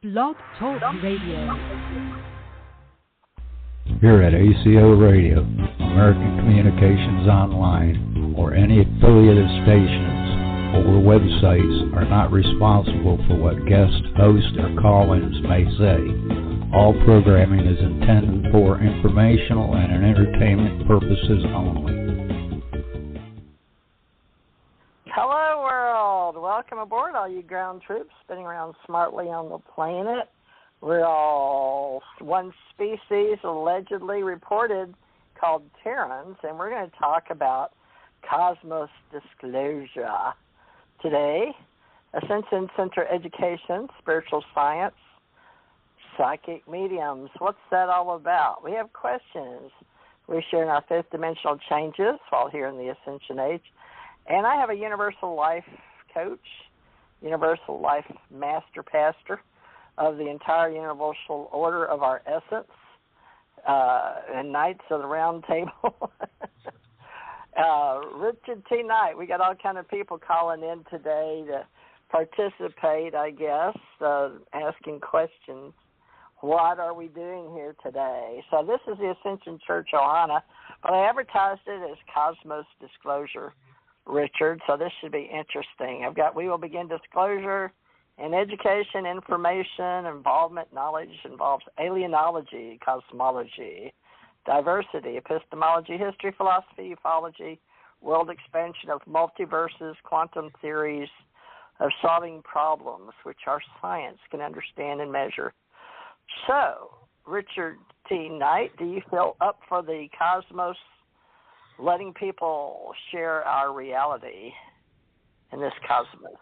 Blog Talk Radio. Here at ACO Radio, American Communications Online, or any affiliated stations or websites are not responsible for what guests, hosts, or call-ins may say. All programming is intended for informational and entertainment purposes only. Hello, world. Welcome aboard, all you ground troops spinning around smartly on the planet. We're all one species allegedly reported called Terrans, and we're going to talk about cosmos disclosure today. Ascension Center education, spiritual science, psychic mediums. What's that all about? We have questions. We share in our fifth dimensional changes while here in the Ascension Age. And I have a universal life coach, universal life master pastor of the entire universal order of our essence, and Knights of the Round Table. Richard T. Knight, we got all kind of people calling in today to participate, I guess, asking questions. What are we doing here today? So this is the Ascension Church Ohana, but I advertised it as Cosmos Disclosure, Richard, so this should be interesting. We will begin disclosure in education, information, involvement, knowledge involves alienology, cosmology, diversity, epistemology, history, philosophy, ufology, world expansion of multiverses, quantum theories of solving problems which our science can understand and measure. So, Richard T. Knight, do you feel up for the cosmos, letting people share our reality in this cosmos?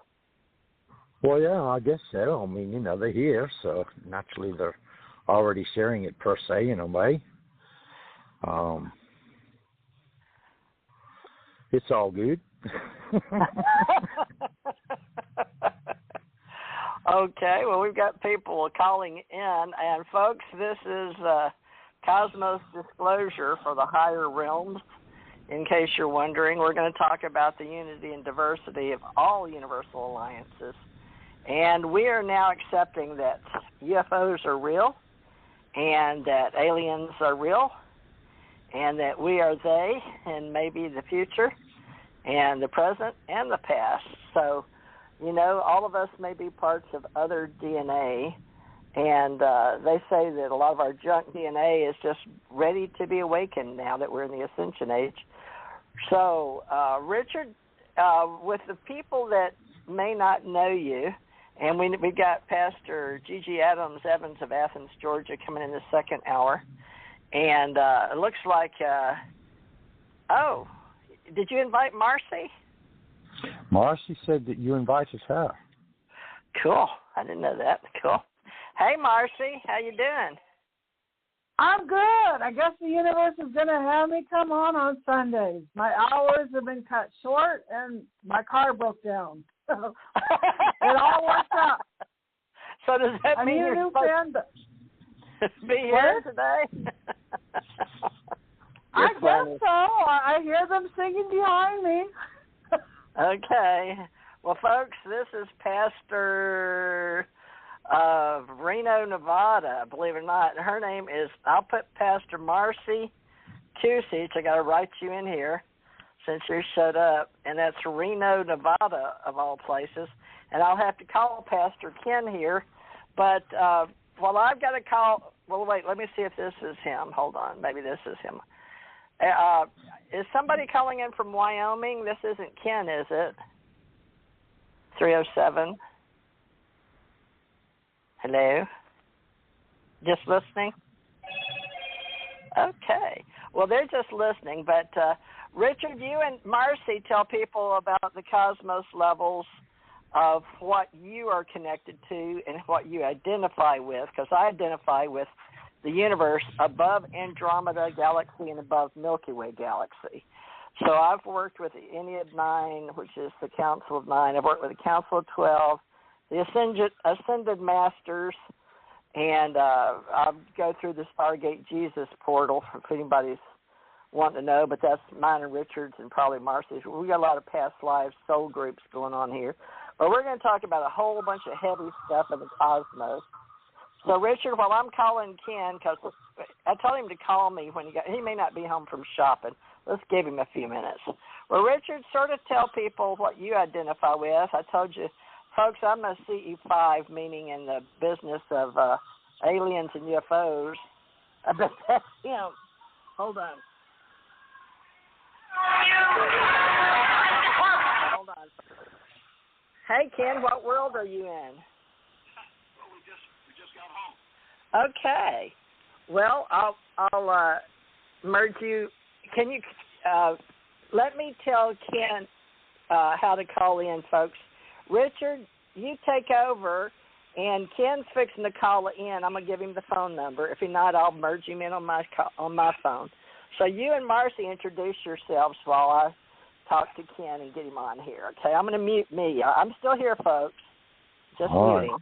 Well, yeah, I guess so. I mean, they're here, so naturally they're already sharing it per se in a way. It's all good. Okay, well, we've got people calling in, and folks, this is Cosmos Disclosure for the higher realms. In case you're wondering, we're going to talk about the unity and diversity of all universal alliances. And we are now accepting that UFOs are real, and that aliens are real, and that we are they, and maybe the future, and the present, and the past. So, all of us may be parts of other DNA, and they say that a lot of our junk DNA is just ready to be awakened now that we're in the Ascension Age. So, Richard, with the people that may not know you, and we got Pastor Gigi Adams-Evans of Athens, Georgia, coming in the second hour, and it looks like, did you invite Marci? Marci said that you invited her. Cool. I didn't know that. Cool. Hey, Marci, how you doing? I'm good. I guess the universe is going to have me come on Sundays. My hours have been cut short, and my car broke down. So it all worked out. So does that mean you're supposed to be here today? I guess so. I hear them singing behind me. Okay. Well, folks, this is Pastor of Reno, Nevada, believe it or not. Her name is, I'll put Pastor Marci Kusich. I got to write you in here since you showed up, and that's Reno, Nevada, of all places. And I'll have to call Pastor Ken here, but I've got to call, wait, let me see if this is him. Hold on, maybe this is him. Is somebody calling in from Wyoming? This isn't Ken, is it? 307. Hello? Just listening? Okay. Well, they're just listening, but Richard, you and Marci tell people about the cosmos levels of what you are connected to and what you identify with, because I identify with the universe above Andromeda Galaxy and above Milky Way Galaxy. So I've worked with the Ennead 9, which is the Council of 9. I've worked with the Council of 12, the Ascended Masters, and I'll go through the Stargate Jesus portal if anybody's wanting to know, but that's mine and Richard's and probably Marci's. We got a lot of past lives, soul groups going on here. But we're going to talk about a whole bunch of heavy stuff in the cosmos. So, Richard, while I'm calling Ken, because I told him to call me when he may not be home from shopping. Let's give him a few minutes. Well, Richard, sort of tell people what you identify with. I told you, folks, I'm a CE5, meaning in the business of aliens and UFOs. But that's him. Hold on. Hold on. Hey, Ken, what world are you in? Well, we just got home. Okay. Well, I'll merge you. Can you let me tell Ken how to call in, folks? Richard, you take over, and Ken's fixing to call in. I'm gonna give him the phone number. If not, I'll merge him in on my phone. So you and Marci introduce yourselves while I talk to Ken and get him on here. Okay, I'm gonna mute me. I'm still here, folks. Just muting.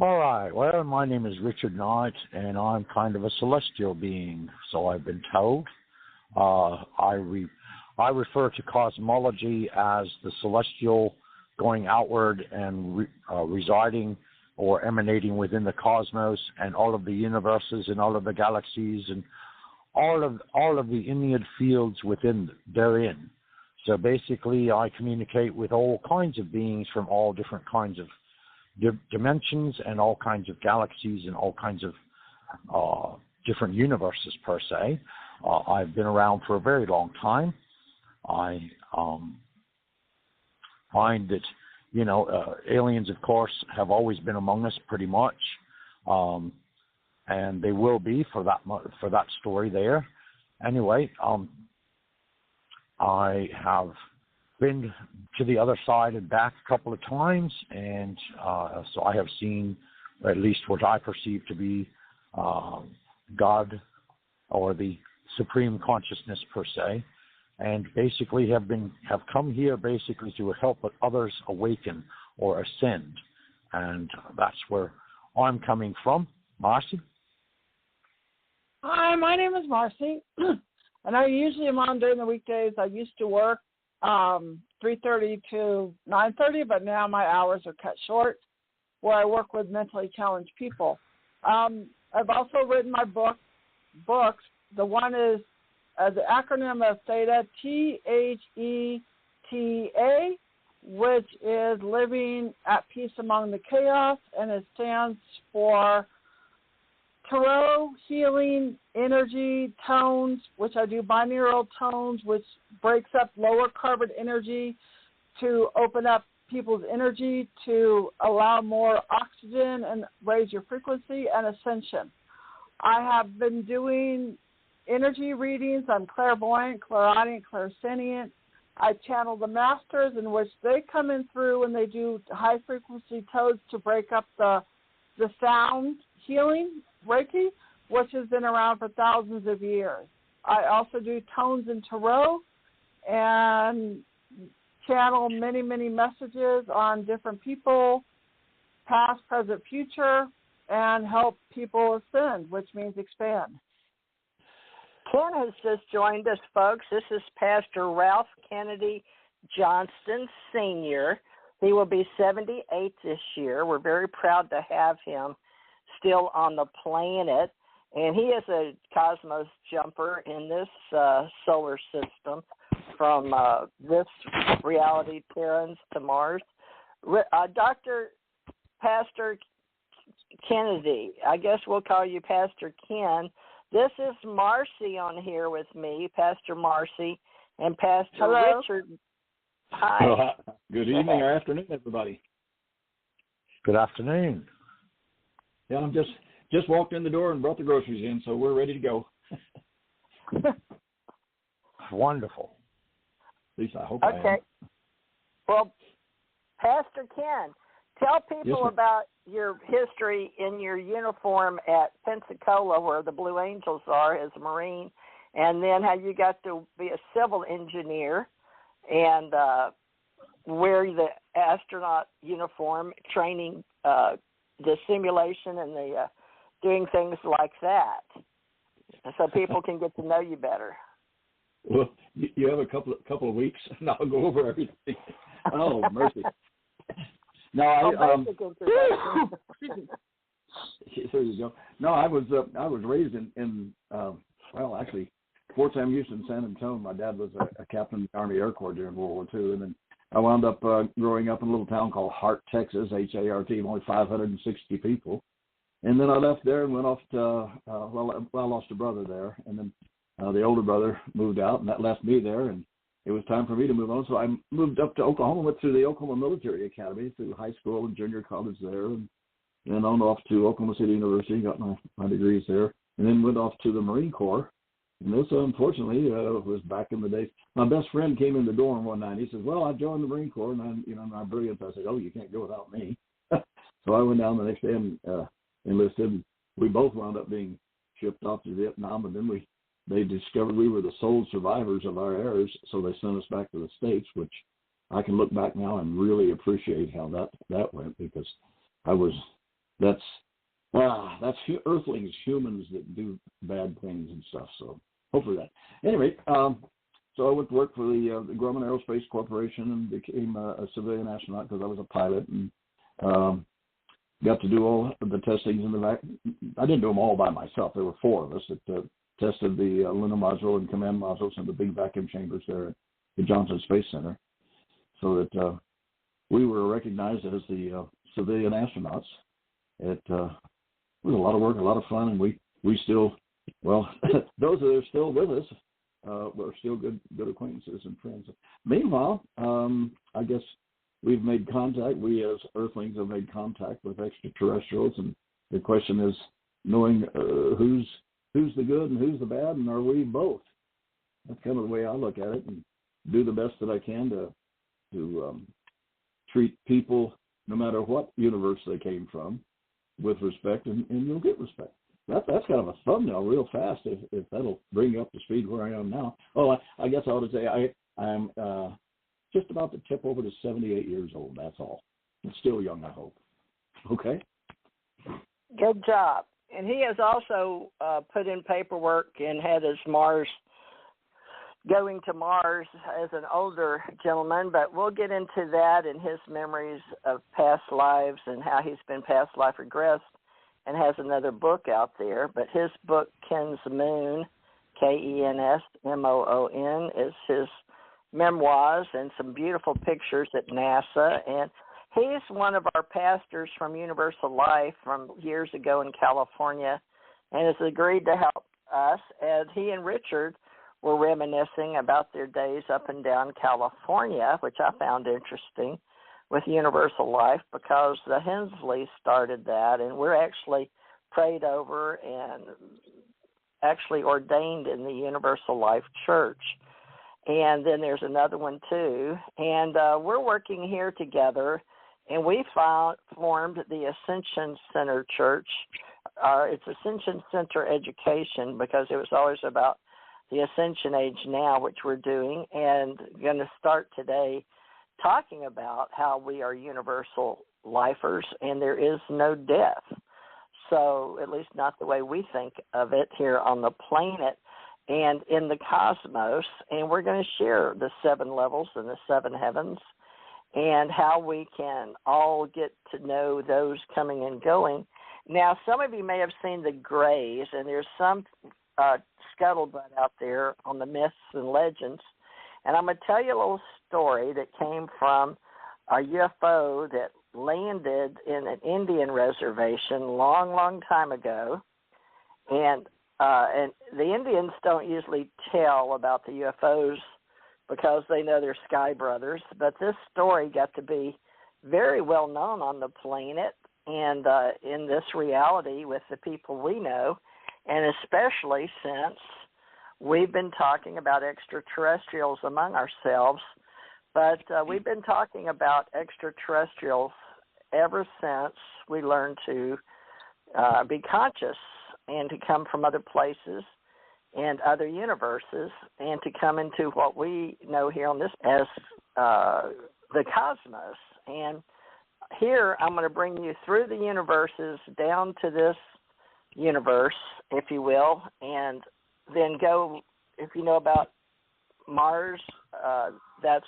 All right. Well, my name is Richard Knight, and I'm kind of a celestial being, so I've been told. I refer to cosmology as the celestial going outward and residing or emanating within the cosmos and all of the universes and all of the galaxies and all of the Ennead fields within therein. So basically, I communicate with all kinds of beings from all different kinds of dimensions and all kinds of galaxies and all kinds of different universes per se. I've been around for a very long time. I find that, aliens, of course, have always been among us pretty much, and they will be for that story there. Anyway, I have been to the other side and back a couple of times, and so I have seen at least what I perceive to be God or the supreme consciousness per se, and basically have come here basically to help others awaken or ascend, and that's where I'm coming from. Marci? Hi, my name is Marci, and I usually am on during the weekdays. I used to work 3:30 to 9:30, but now my hours are cut short, where I work with mentally challenged people. I've also written my books. The one is the acronym of Theta, THETA, which is Living at Peace Among the Chaos, and it stands for Tarot, Healing, Energy, Tones, which I do binaural tones, which breaks up lower carbon energy to open up people's energy to allow more oxygen and raise your frequency, and Ascension. I have been doing energy readings. I'm clairvoyant, clairaudient, clairsentient. I channel the masters, in which they come in through and they do high-frequency tones to break up the sound healing, Reiki, which has been around for thousands of years. I also do tones and tarot and channel many, many messages on different people, past, present, future, and help people ascend, which means expand. Ken has just joined us, folks. This is Pastor Ralph Kennedy Johnston Sr. He will be 78 this year. We're very proud to have him still on the planet, and he is a cosmos jumper in this solar system from this reality, Terrans, to Mars. Dr. Pastor Kennedy, I guess we'll call you Pastor Ken. This is Marci on here with me, Pastor Marci, and Pastor Hello. Richard. Hi. Well, good evening or afternoon, everybody. Good afternoon. Yeah, I'm just walked in the door and brought the groceries in, so we're ready to go. Wonderful. At least I hope I am. Okay. Well, Pastor Ken, tell people about your history in your uniform at Pensacola, where the Blue Angels are, as a Marine, and then how you got to be a civil engineer and wear the astronaut uniform, training the simulation and the doing things like that, so people can get to know you better. Well, you have a couple of weeks, and I'll go over everything. Oh, mercy. No, I basic introduction. there you go. No, I was raised in actually Fort Sam Houston, San Antonio. My dad was a captain in the Army Air Corps during World War II, and then I wound up growing up in a little town called Hart, Texas, Hart, only 560 people. And then I left there and went off to I lost a brother there, and then the older brother moved out, and that left me there, and it was time for me to move on. So I moved up to Oklahoma, went through the Oklahoma Military Academy, through high school and junior college there, and then on off to Oklahoma City University, got my degrees there, and then went off to the Marine Corps. And this, unfortunately, was back in the days. My best friend came in the dorm one night. He says, "Well, I joined the Marine Corps," and my brilliance, I said, "Oh, you can't go without me." So I went down the next day and enlisted. And we both wound up being shipped off to Vietnam, and then they discovered we were the sole survivors of our errors, so they sent us back to the States, which I can look back now and really appreciate how that went, because that's earthlings, humans that do bad things and stuff. So hopefully that. Anyway, so I went to work for the Grumman Aerospace Corporation and became a civilian astronaut because I was a pilot, and got to do all the testings in the back. I didn't do them all by myself. There were four of us that tested the lunar module and command modules in the big vacuum chambers there at the Johnson Space Center, so that we were recognized as the civilian astronauts. It was a lot of work, a lot of fun, and we still, those that are still with us, we're still good acquaintances and friends. Meanwhile, I guess we've made contact. We as Earthlings have made contact with extraterrestrials, and the question is knowing who's the good and who's the bad, and are we both? That's kind of the way I look at it, and do the best that I can to treat people, no matter what universe they came from, with respect, and you'll get respect. That's kind of a thumbnail real fast, if that'll bring you up to speed where I am now. Oh, I guess I ought to say I'm just about to tip over to 78 years old. That's all. I'm still young, I hope. Okay? Good job. And he has also put in paperwork and had his going to Mars as an older gentleman, but we'll get into that and his memories of past lives and how he's been past life regressed, and has another book out there. But his book, Ken's Moon, Kensmoon, is his memoirs and some beautiful pictures at NASA. And he's one of our pastors from Universal Life from years ago in California, and has agreed to help us, as he and Richard were reminiscing about their days up and down California, which I found interesting with Universal Life, because the Hensleys started that, and we're actually prayed over and actually ordained in the Universal Life Church. And then there's another one too. And we're working here together, and we formed the Ascension Center Church. It's Ascension Center Education, because it was always about the Ascension Age now, which we're doing, and going to start today talking about how we are universal lifers and there is no death. So, at least not the way we think of it here on the planet and in the cosmos. And we're going to share the 7 levels and the 7 heavens, and how we can all get to know those coming and going. Now, some of you may have seen the Greys, and there's some scuttlebutt out there on the myths and legends. And I'm going to tell you a little story that came from a UFO that landed in an Indian reservation long time ago. And the Indians don't usually tell about the UFOs because they know they're sky brothers. But this story got to be very well known on the planet and in this reality with the people we know. And especially since we've been talking about extraterrestrials among ourselves, but we've been talking about extraterrestrials ever since we learned to be conscious and to come from other places and other universes, and to come into what we know here on this as the cosmos. And here I'm going to bring you through the universes down to this universe, if you will, and then go, if you know about Mars, that's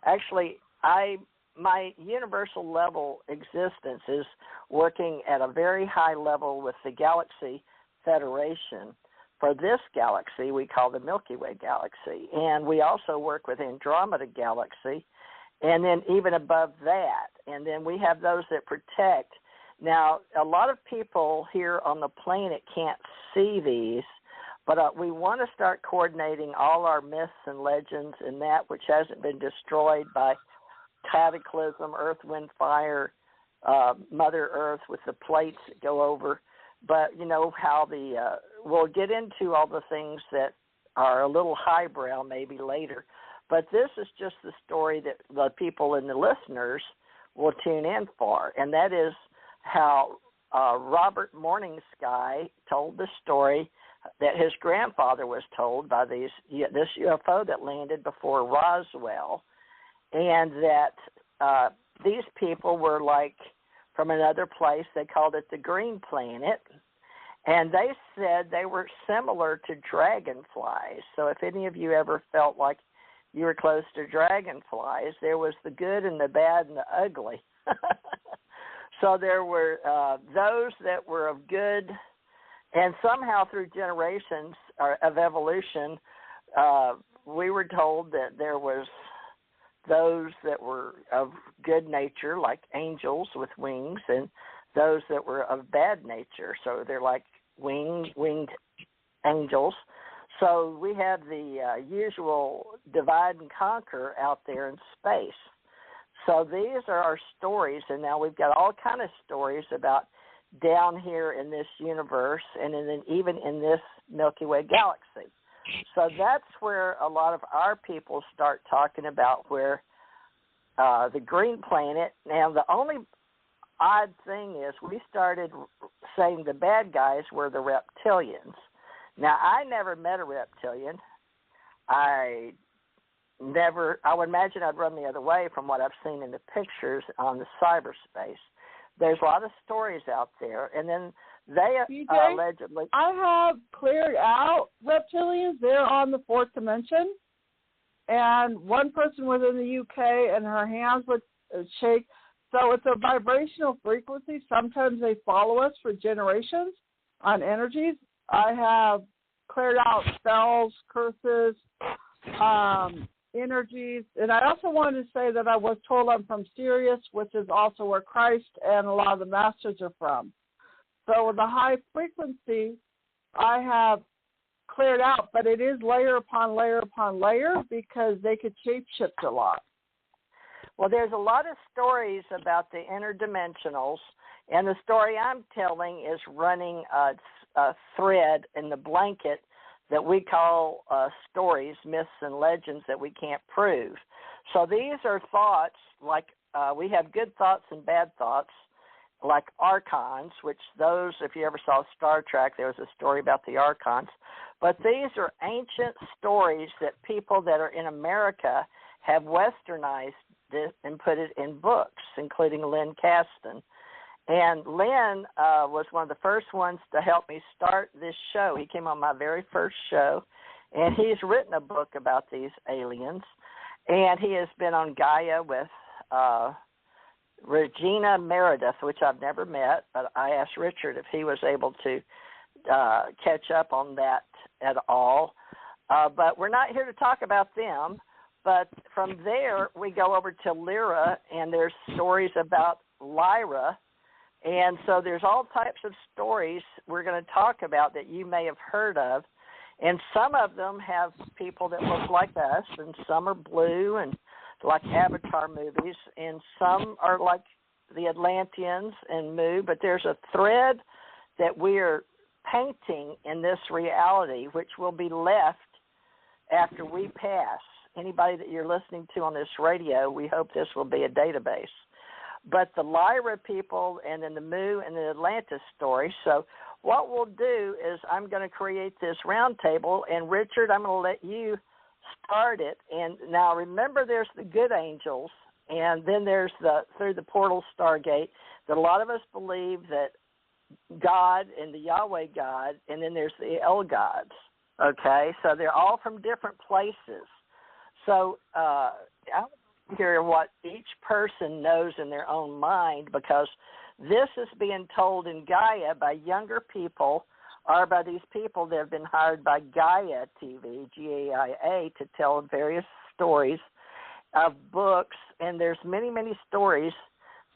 actually, I my universal level existence is working at a very high level with the Galaxy Federation. For this galaxy, we call the Milky Way galaxy, and we also work with Andromeda galaxy, and then even above that, and then we have those that protect. Now, a lot of people here on the planet can't see these, but we want to start coordinating all our myths and legends and that which hasn't been destroyed by cataclysm, earth, wind, fire, Mother Earth with the plates that go over. But, you know, how we'll get into all the things that are a little highbrow maybe later. But this is just the story that the people and the listeners will tune in for, and that is how Robert Morning Sky told the story that his grandfather was told by this UFO that landed before Roswell, and that these people were like from another place. They called it the Green Planet, and they said they were similar to dragonflies. So if any of you ever felt like you were close to dragonflies, there was the good and the bad and the ugly. So there were those that were of good, and somehow through generations of evolution, we were told that there was those that were of good nature, like angels with wings, and those that were of bad nature. So they're like winged angels. So we have the usual divide and conquer out there in space. So these are our stories, and now we've got all kind of stories about down here in this universe and even in this Milky Way galaxy. So that's where a lot of our people start talking about where the Green Planet. Now, the only odd thing is we started saying the bad guys were the reptilians. Now, I never met a reptilian. I would imagine I'd run the other way from what I've seen in the pictures on the cyberspace. There's a lot of stories out there, and then they allegedly... I have cleared out reptilians. They're on the fourth dimension, and one person was in the UK, and her hands would shake. So it's a vibrational frequency. Sometimes they follow us for generations on energies. I have cleared out spells, curses, energies. And I also wanted to say that I was told I'm from Sirius, which is also where Christ and a lot of the masters are from. So with the high frequency, I have cleared out, but it is layer upon layer upon layer because they could shapeshift a lot. Well, there's a lot of stories about the interdimensionals, and the story I'm telling is running a thread in the blanket that we call stories, myths, and legends that we can't prove. So these are thoughts like we have good thoughts and bad thoughts, like archons, which those, if you ever saw Star Trek, there was a story about the archons. But these are ancient stories that people that are in America have westernized this and put it in books, including Lynn Caston. And Lynn was one of the first ones to help me start this show. He came on my very first show, and he's written a book about these aliens. And he has been on Gaia with Regina Meredith, which I've never met, but I asked Richard if he was able to catch up on that at all. But we're not here to talk about them. But from there, we go over to Lyra, and there's stories about Lyra. And so there's all types of stories we're going to talk about that you may have heard of. And some of them have people that look like us, and some are blue and like Avatar movies, and some are like the Atlanteans and Mu. But there's a thread that we're painting in this reality, which will be left after we pass. Anybody that you're listening to on this radio, we hope this will be a database. But the Lyra people and then the Mu and the Atlantis story. So what we'll do is I'm going to create this round table, and Richard, I'm going to let you start it. And now remember, there's the good angels, and then there's through the portal Stargate, that a lot of us believe that God and the Yahweh God, and then there's the El gods. Okay, so they're all from different places. So hear what each person knows in their own mind, because this is being told in Gaia by younger people or by these people that have been hired by Gaia TV, Gaia, to tell various stories of books. And there's many, many stories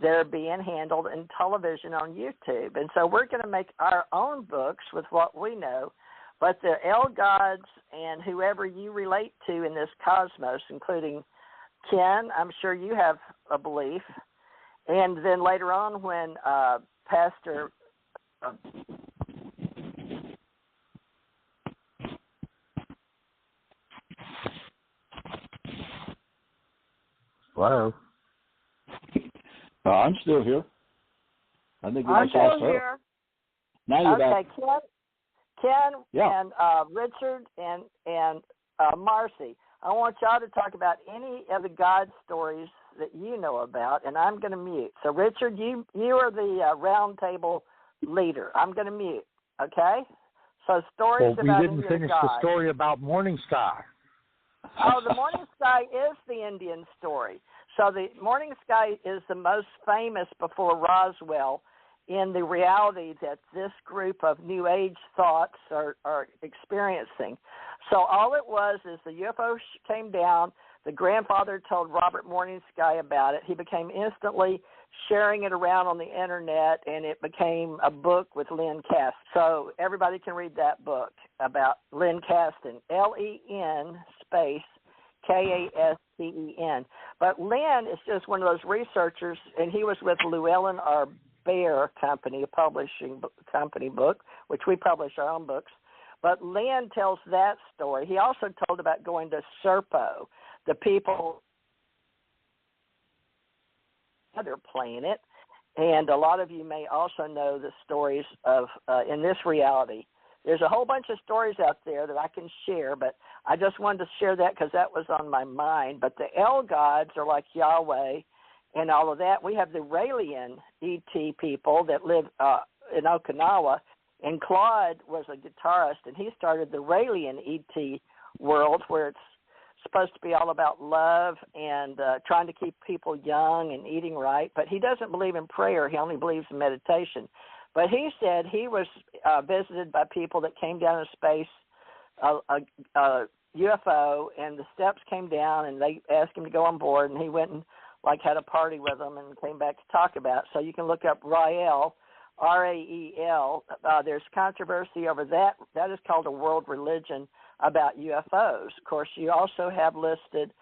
that are being handled in television on YouTube. And so we're going to make our own books with what we know. But the L gods and whoever you relate to in this cosmos, including Ken, I'm sure you have a belief. And then later on when Pastor Hello? I'm still here. I think I'm still here. Now you're okay, back. Ken Yeah. and Richard and Marci, I want y'all to talk about any of the God stories that you know about, and I'm going to mute. So, Richard, you are the round table leader. I'm going to mute, okay? So, stories about we didn't finish the story about Morning Star. Oh, the Morning Sky is the Indian story. So the Morning Sky is the most famous before Roswell in the reality that this group of New Age thoughts are experiencing. So all it was is the UFO came down. The grandfather told Robert Morning Sky about it. He became instantly sharing it around on the internet, and it became a book with Lynn Caston. So everybody can read that book about Lynn Caston, Len space Kasten. But Lynn is just one of those researchers, and he was with Llewellyn R. Bear Company, a publishing company book, which we publish our own books. But Lynn tells that story. He also told about going to Serpo, the people other planet, and a lot of you may also know the stories of in this reality. There's a whole bunch of stories out there that I can share, but I just wanted to share that because that was on my mind. But the L gods are like Yahweh and all of that. We have the Raelian ET people that live in Okinawa, and Claude was a guitarist, and he started the Raelian ET world, where it's supposed to be all about love and trying to keep people young and eating right. But he doesn't believe in prayer. He only believes in meditation. But he said he was visited by people that came down in space, a UFO, and the steps came down, and they asked him to go on board, and he went and had a party with them and came back to talk about it. So you can look up Rael, R-A-E-L. There's controversy over that. That is called a world religion about UFOs. Of course, you also have listed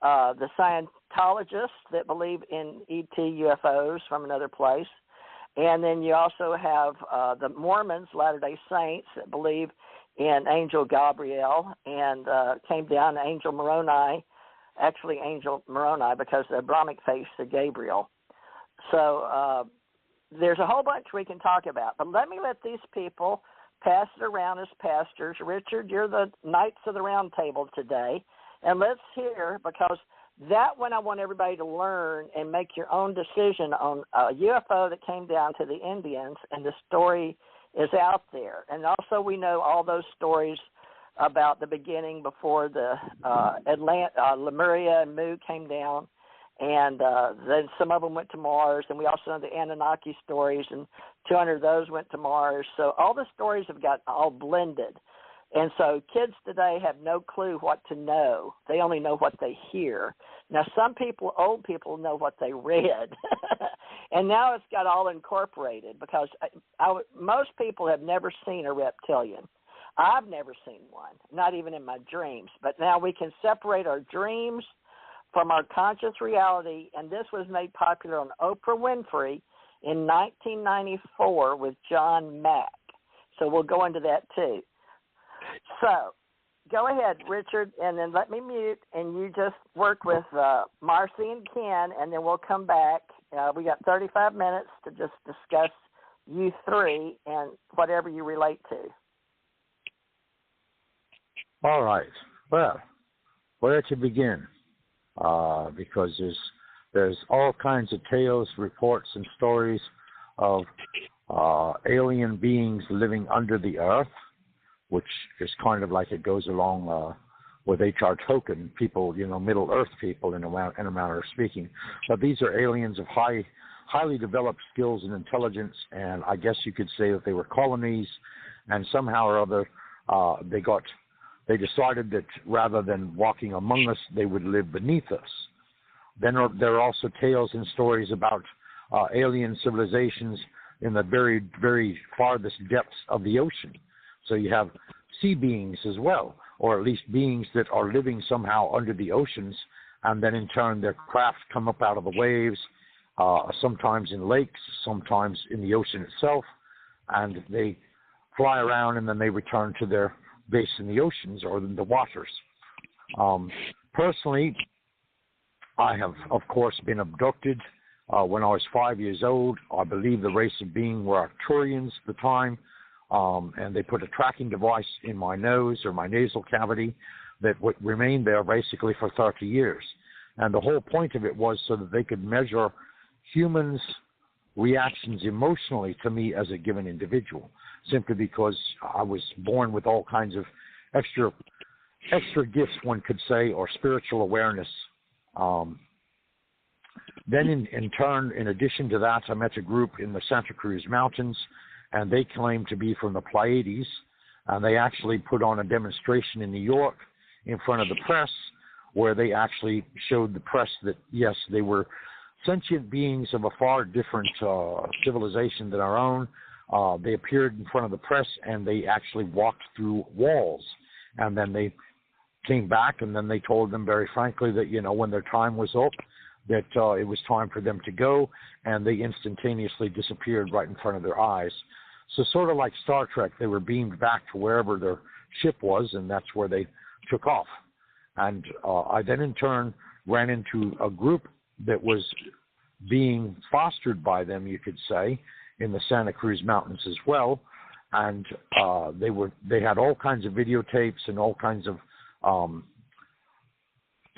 the Scientologists that believe in ET UFOs from another place. And then you also have the Mormons, Latter-day Saints, that believe in Angel Gabriel and came down to Angel Moroni, because the Abrahamic face of Gabriel. So there's a whole bunch we can talk about. But let me let these people pass it around as pastors. Richard, you're the Knights of the Round Table today. And let's hear, because that one I want everybody to learn and make your own decision on a UFO that came down to the Indians, and the story is out there. And also we know all those stories about the beginning before the Lemuria and Mu came down, and then some of them went to Mars, and we also know the Anunnaki stories, and 200 of those went to Mars. So all the stories have got all blended. And so kids today have no clue what to know. They only know what they hear. Now, some people, old people, know what they read. And now it's got all incorporated, because most people have never seen a reptilian. I've never seen one, not even in my dreams. But now we can separate our dreams from our conscious reality, and this was made popular on Oprah Winfrey in 1994 with John Mack. So we'll go into that too. So go ahead, Richard, and then let me mute, and you just work with Marci and Ken, and then we'll come back. We got 35 minutes to just discuss you three and whatever you relate to. All right. Well, where to begin? Because there's all kinds of tales, reports, and stories of alien beings living under the earth, which is kind of like it goes along with H.R. Tolkien, people, Middle Earth people in a manner of speaking. But these are aliens of highly developed skills and intelligence, and I guess you could say that they were colonies, and somehow or other they decided that rather than walking among us, they would live beneath us. Then there are also tales and stories about alien civilizations in the very, very farthest depths of the ocean. So you have sea beings as well, or at least beings that are living somehow under the oceans, and then in turn their craft come up out of the waves, sometimes in lakes, sometimes in the ocean itself, and they fly around and then they return to their base in the oceans or in the waters. Personally, I have, of course, been abducted when I was 5 years old. I believe the race of being were Arcturians at the time, and they put a tracking device in my nose or my nasal cavity that would remain there basically for 30 years. And the whole point of it was so that they could measure humans' reactions emotionally to me as a given individual, simply because I was born with all kinds of extra gifts, one could say, or spiritual awareness. Then in turn, in addition to that, I met a group in the Santa Cruz Mountains, and they claimed to be from the Pleiades, and they actually put on a demonstration in New York in front of the press, where they actually showed the press that, yes, they were sentient beings of a far different civilization than our own. They appeared in front of the press, and they actually walked through walls. And then they came back, and then they told them very frankly that, when their time was up, that it was time for them to go, and they instantaneously disappeared right in front of their eyes. So sort of like Star Trek, they were beamed back to wherever their ship was, and that's where they took off. And I then in turn ran into a group that was being fostered by them, you could say, in the Santa Cruz Mountains as well. And they had all kinds of videotapes and all kinds of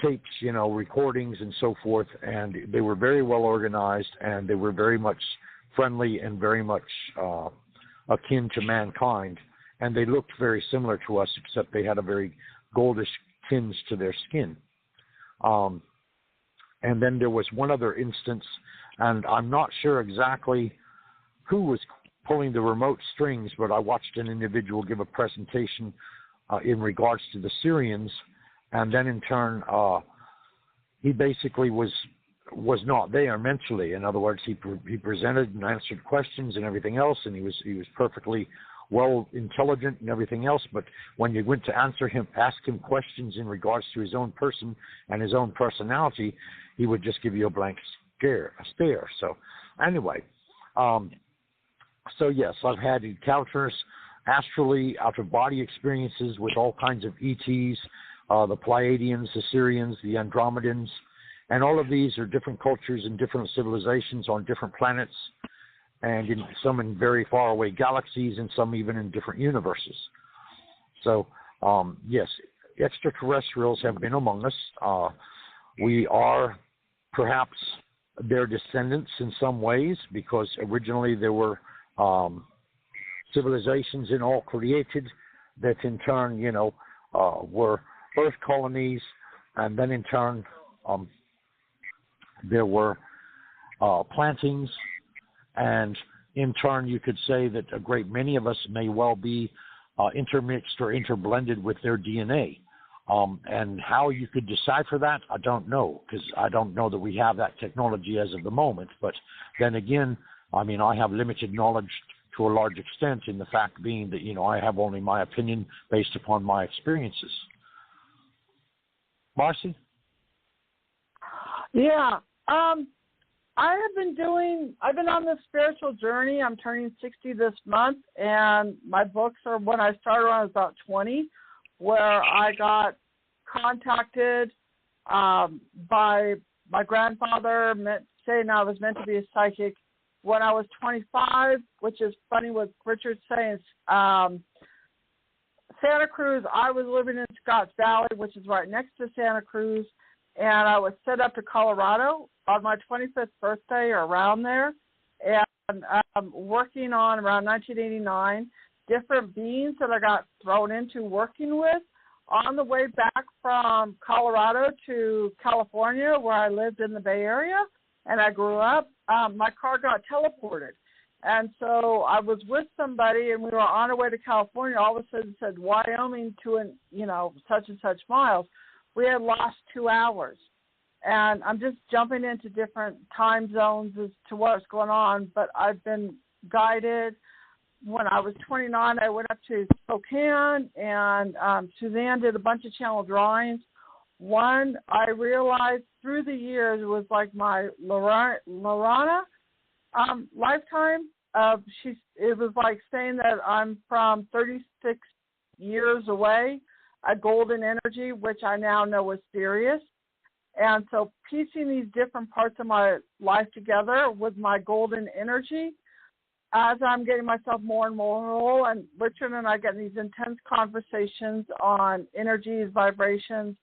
tapes, recordings and so forth. And they were very well organized, and they were very much friendly and very much akin to mankind. And they looked very similar to us, except they had a very goldish tinge to their skin. And then there was one other instance, and I'm not sure exactly who was pulling the remote strings, but I watched an individual give a presentation in regards to the Syrians, and then in turn he basically was not there mentally. In other words, he presented and answered questions and everything else, and he was perfectly well intelligent and everything else, but when you went to ask him questions in regards to his own person and his own personality, he would just give you a blank stare. So anyway, so yes, I've had encounters astrally, out-of-body experiences with all kinds of ETs, the Pleiadians, the Syrians, the Andromedans, and all of these are different cultures and different civilizations on different planets, and some in very faraway galaxies, and some even in different universes. So, yes, extraterrestrials have been among us. We are perhaps their descendants in some ways, because originally there were civilizations in all created that in turn, were Earth colonies, and then in turn there were plantings, and in turn you could say that a great many of us may well be intermixed or interblended with their DNA. And how you could decipher that, I don't know, because I don't know that we have that technology as of the moment. But then again, I mean, I have limited knowledge to a large extent, in the fact being that, I have only my opinion based upon my experiences. Marci? Yeah. I've been on this spiritual journey. I'm turning 60 this month, and my books are, when I started when I was about 20, where I got contacted by my grandfather saying I was meant to be a psychic when I was 25, which is funny what Richard's saying. Santa Cruz, I was living in Scotts Valley, which is right next to Santa Cruz, and I was sent up to Colorado on my 25th birthday or around there, and working on around 1989, different beings that I got thrown into working with on the way back from Colorado to California, where I lived in the Bay Area, and I grew up, my car got teleported. And so I was with somebody, and we were on our way to California. All of a sudden, it said Wyoming to, such and such miles. We had lost 2 hours. And I'm just jumping into different time zones as to what's going on, but I've been guided. When I was 29, I went up to Spokane, and Suzanne did a bunch of channel drawings. One, I realized through the years, it was like my Lorana lifetime. It was like saying that I'm from 36 years away, a golden energy, which I now know is Sirius. And so piecing these different parts of my life together with my golden energy, as I'm getting myself more and more whole, and Richard and I get these intense conversations on energies, vibrations.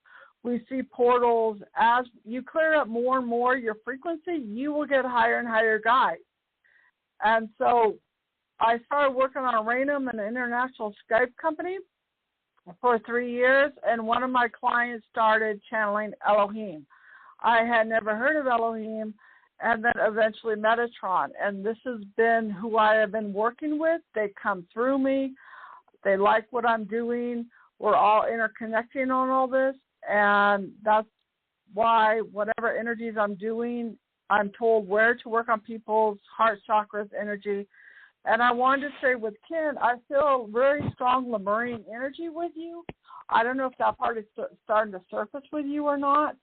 We see portals. As you clear up more and more your frequency, you will get higher and higher guides. And so I started working on Reno, an international Skype company, for 3 years, and one of my clients started channeling Elohim. I had never heard of Elohim, and then eventually Metatron. And this has been who I have been working with. They come through me. They like what I'm doing. We're all interconnecting on all this, and that's why whatever energies I'm doing, I'm told where to work on people's heart chakras, energy. And I wanted to say with Ken, I feel very strong Lemurian energy with you. I don't know if that part is starting to surface with you or not,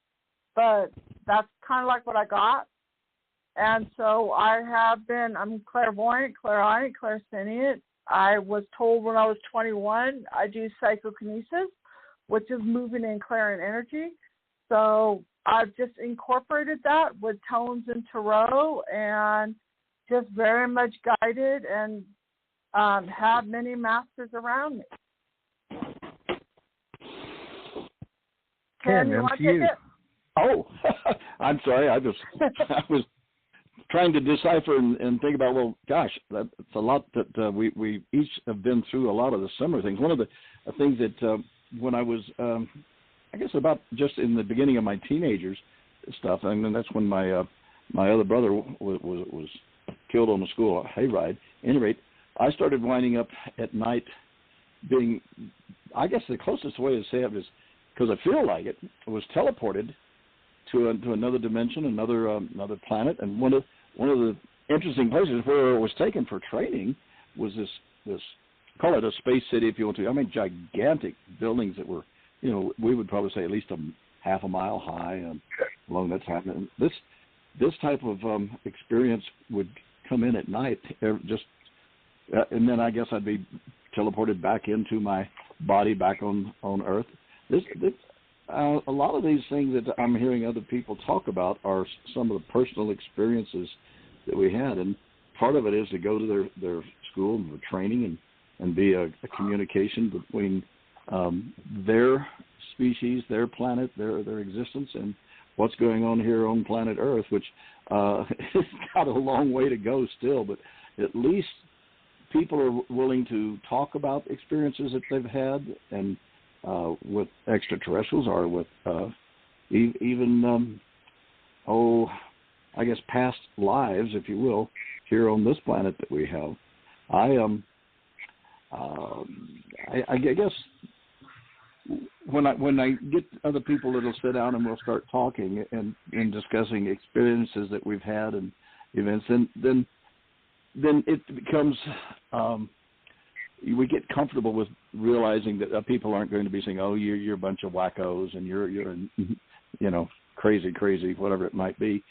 but that's kind of like what I got. And so I'm clairvoyant, clairaudient, clairsentient. I was told when I was 21, I do psychokinesis, which is moving and clearing energy. So I've just incorporated that with tones and tarot, and just very much guided, and have many masters around me. Ken, you want to take it? Oh, I'm sorry. I was trying to decipher and think about, well, gosh, that's a lot that we each have been through a lot of the similar things. One of the things that when I was, I guess about just in the beginning of my teenagers stuff, and that's when my other brother was killed on the school hayride. At any rate, I started winding up at night being, I guess the closest way to say it is, because I feel like it, was teleported to another dimension, another planet. And one of the interesting places where it was taken for training was this call it a space city if you want to. I mean, gigantic buildings that were, we would probably say at least half a mile high along that time. And this type of experience would come in at night, and then I guess I'd be teleported back into my body back on Earth. A lot of these things that I'm hearing other people talk about are some of the personal experiences that we had, and part of it is to go to their school and their training and be a communication between their species, their planet, their existence, and what's going on here on planet Earth, which has got a long way to go still, but at least people are willing to talk about experiences that they've had, and with extraterrestrials or with even, I guess past lives, if you will, here on this planet that we have. I guess when I get other people that'll sit down and we'll start talking and discussing experiences that we've had and events, then it becomes we get comfortable with realizing that people aren't going to be saying, "Oh, you're a bunch of wackos and you're crazy, whatever it might be."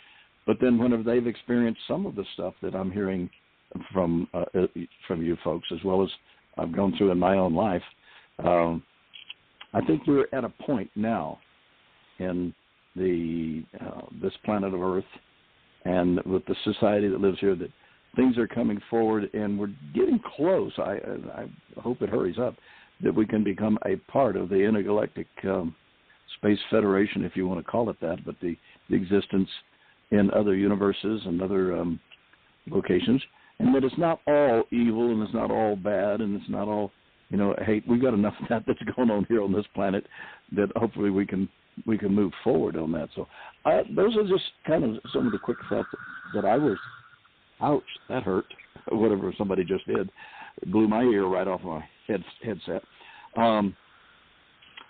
But then whenever they've experienced some of the stuff that I'm hearing from you folks, as well as I've gone through in my own life, I think we're at a point now in this planet of Earth and with the society that lives here that things are coming forward, and we're getting close. I hope it hurries up, that we can become a part of the Intergalactic Space Federation, if you want to call it that, but the existence in other universes and other locations, and that it's not all evil and it's not all bad and it's not all hey, we've got enough of that that's going on here on this planet that hopefully we can move forward on that. So those are just kind of some of the quick thoughts that I was, ouch, that hurt, whatever somebody just did. It blew my ear right off my headset.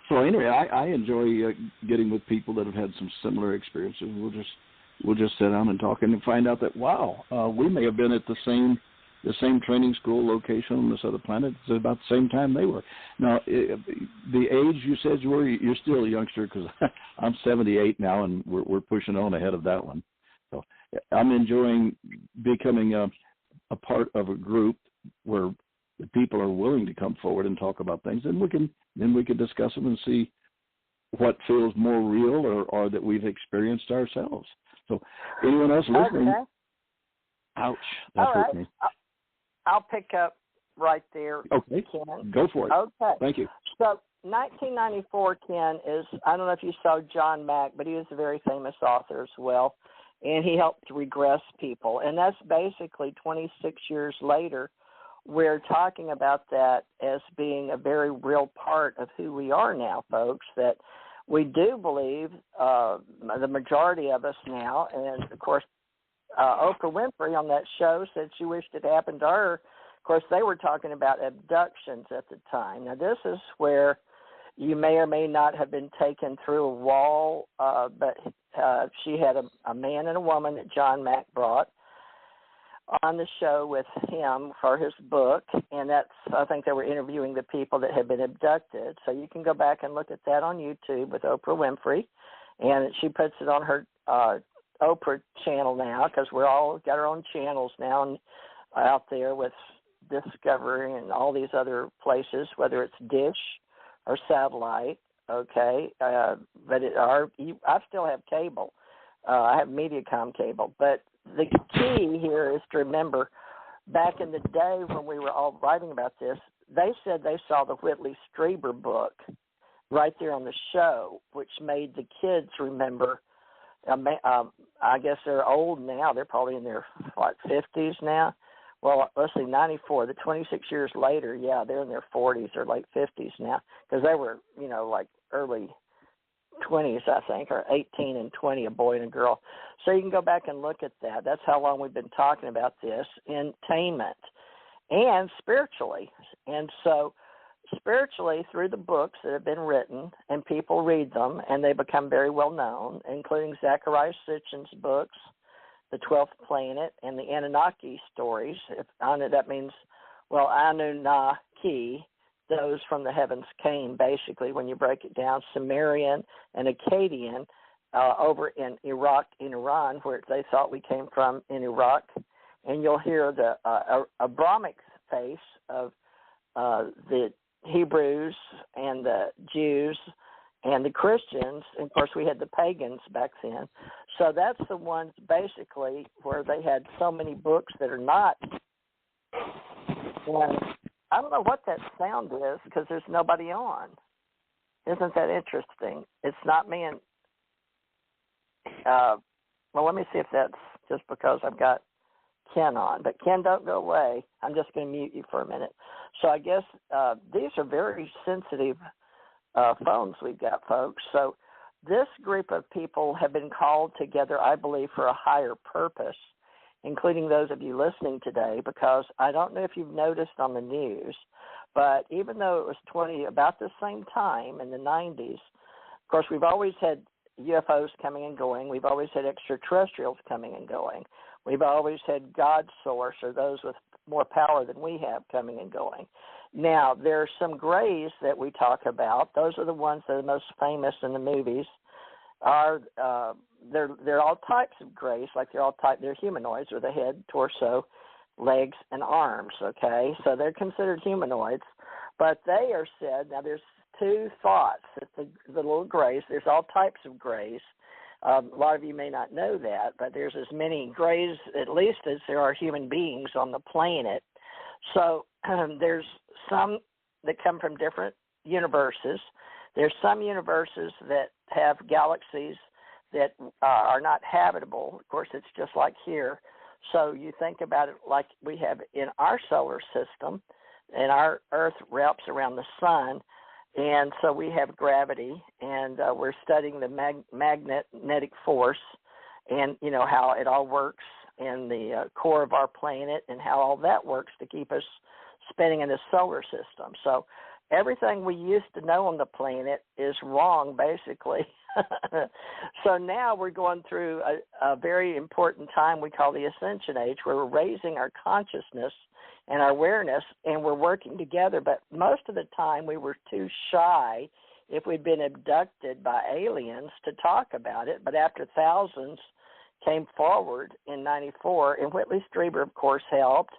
So anyway, I enjoy getting with people that have had some similar experiences. We'll just sit down and talk and find out that, wow, we may have been at the same training school location on this other planet at about the same time they were. Now, the age you said you were, you're still a youngster, because I'm 78 now, and we're pushing on ahead of that one. So I'm enjoying becoming a part of a group where the people are willing to come forward and talk about things, and we can discuss them and see what feels more real or that we've experienced ourselves. So anyone else listening? Okay. Ouch, that hurt me. I'll pick up right there. Okay, Ken. Go for it. Okay. Thank you. So 1994, Ken, is, I don't know if you saw John Mack, but he was a very famous author as well, and he helped regress people. And that's basically 26 years later, we're talking about that as being a very real part of who we are now, folks, that we do believe, the majority of us now, and of course, Oprah Winfrey on that show said she wished it happened to her. Of course, they were talking about abductions at the time. Now, this is where you may or may not have been taken through a wall, but she had a man and a woman that John Mack brought on the show with him for his book, and I think they were interviewing the people that had been abducted. So you can go back and look at that on YouTube with Oprah Winfrey, and she puts it on her Oprah channel now, because we're all got our own channels now and out there with Discovery and all these other places, whether it's Dish or satellite. Okay, but I still have cable. I have MediaCom cable, but the key here is to remember, back in the day when we were all writing about this, they said they saw the Whitley Strieber book right there on the show, which made the kids remember. I guess they're old now. Like, 50s now. Well, let's see, 94. The 26 years later, yeah, they're in their 40s or late 50s now, because they were, like early 20s, I think, or 18 and 20, a boy and a girl. So you can go back and look at that. That's how long we've been talking about this, entertainment and spiritually. And so spiritually, through the books that have been written, and people read them, and they become very well known, including Zachariah Sitchin's books, The 12th Planet, and the Anunnaki stories. That means, Anunnaki, those from the heavens came, basically, when you break it down, Sumerian and Akkadian, over in Iraq, in Iran, where they thought we came from in Iraq. And you'll hear the Abrahamic face of the Hebrews and the Jews and the Christians. And of course, we had the pagans back then. So that's the ones basically where they had so many books that are not. And I don't know what that sound is, because there's nobody on. Isn't that interesting? It's not me. And let me see if that's just because I've got Ken on. But Ken, don't go away. I'm just going to mute you for a minute. So I guess these are very sensitive phones we've got, folks. So this group of people have been called together, I believe, for a higher purpose, including those of you listening today, because I don't know if you've noticed on the news, but even though it was about the same time in the 90s, of course, we've always had UFOs coming and going. We've always had extraterrestrials coming and going. We've always had God source, or those with more power than we have, coming and going. Now, there are some grays that we talk about. Those are the ones that are most famous in the movies. They're all types of grays, like they're humanoids with a head, torso, legs, and arms, okay? So they're considered humanoids, but they are said, now there's two thoughts, that the little grays, there's all types of grays. A lot of you may not know that, but there's as many grays, at least, as there are human beings on the planet. So there's some that come from different universes. There's some universes that have galaxies that are not habitable. Of course, it's just like here. So you think about it like we have in our solar system. and our Earth wraps around the sun, and so we have gravity, and we're studying the magnetic force, and how it all works in the core of our planet, and how all that works to keep us spinning in the solar system. So everything we used to know on the planet is wrong, basically. So now we're going through a very important time we call the Ascension Age, where we're raising our consciousness and our awareness, and we're working together. But most of the time we were too shy, if we'd been abducted by aliens, to talk about it. But after thousands came forward in 94, and Whitley Strieber, of course, helped,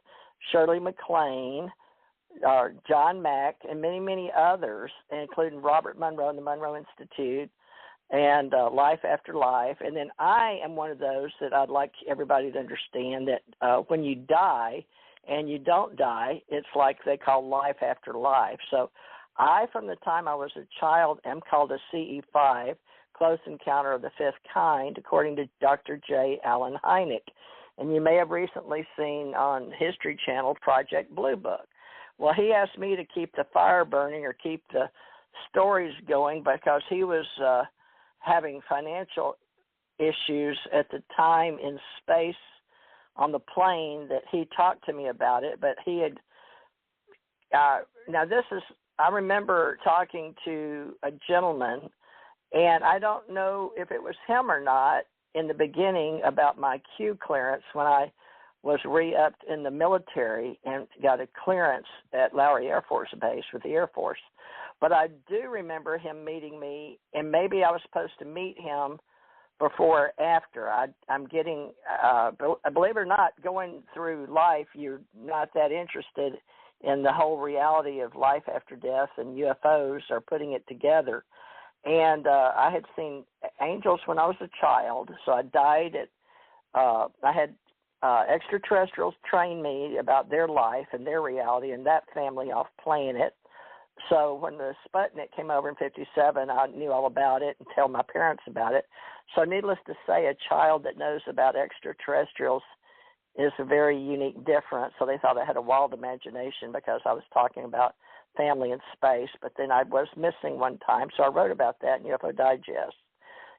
Shirley MacLaine, John Mack, and many, many others, including Robert Monroe and the Monroe Institute, and Life After Life. And then I am one of those that I'd like everybody to understand that when you die and you don't die, it's like they call life after life. So I, from the time I was a child, am called a CE5, Close Encounter of the Fifth Kind, according to Dr. J. Allen Hynek. And you may have recently seen on History Channel Project Blue Book. Well, he asked me to keep the fire burning or keep the stories going because he was having financial issues at the time in space on the plane that he talked to me about it. But he had I remember talking to a gentleman, and I don't know if it was him or not in the beginning, about my Q clearance when I was re-upped in the military and got a clearance at Lowry Air Force Base with the Air Force. But I do remember him meeting me, and maybe I was supposed to meet him before or after. I'm getting, believe it or not, going through life, you're not that interested in the whole reality of life after death, and UFOs are putting it together. And I had seen angels when I was a child, so I died at, I had extraterrestrials train me about their life and their reality and that family off planet. So when the Sputnik came over in 57, I knew all about it and tell my parents about it. So needless to say, a child that knows about extraterrestrials is a very unique difference. So they thought I had a wild imagination because I was talking about family in space. But then I was missing one time, so I wrote about that in UFO Digest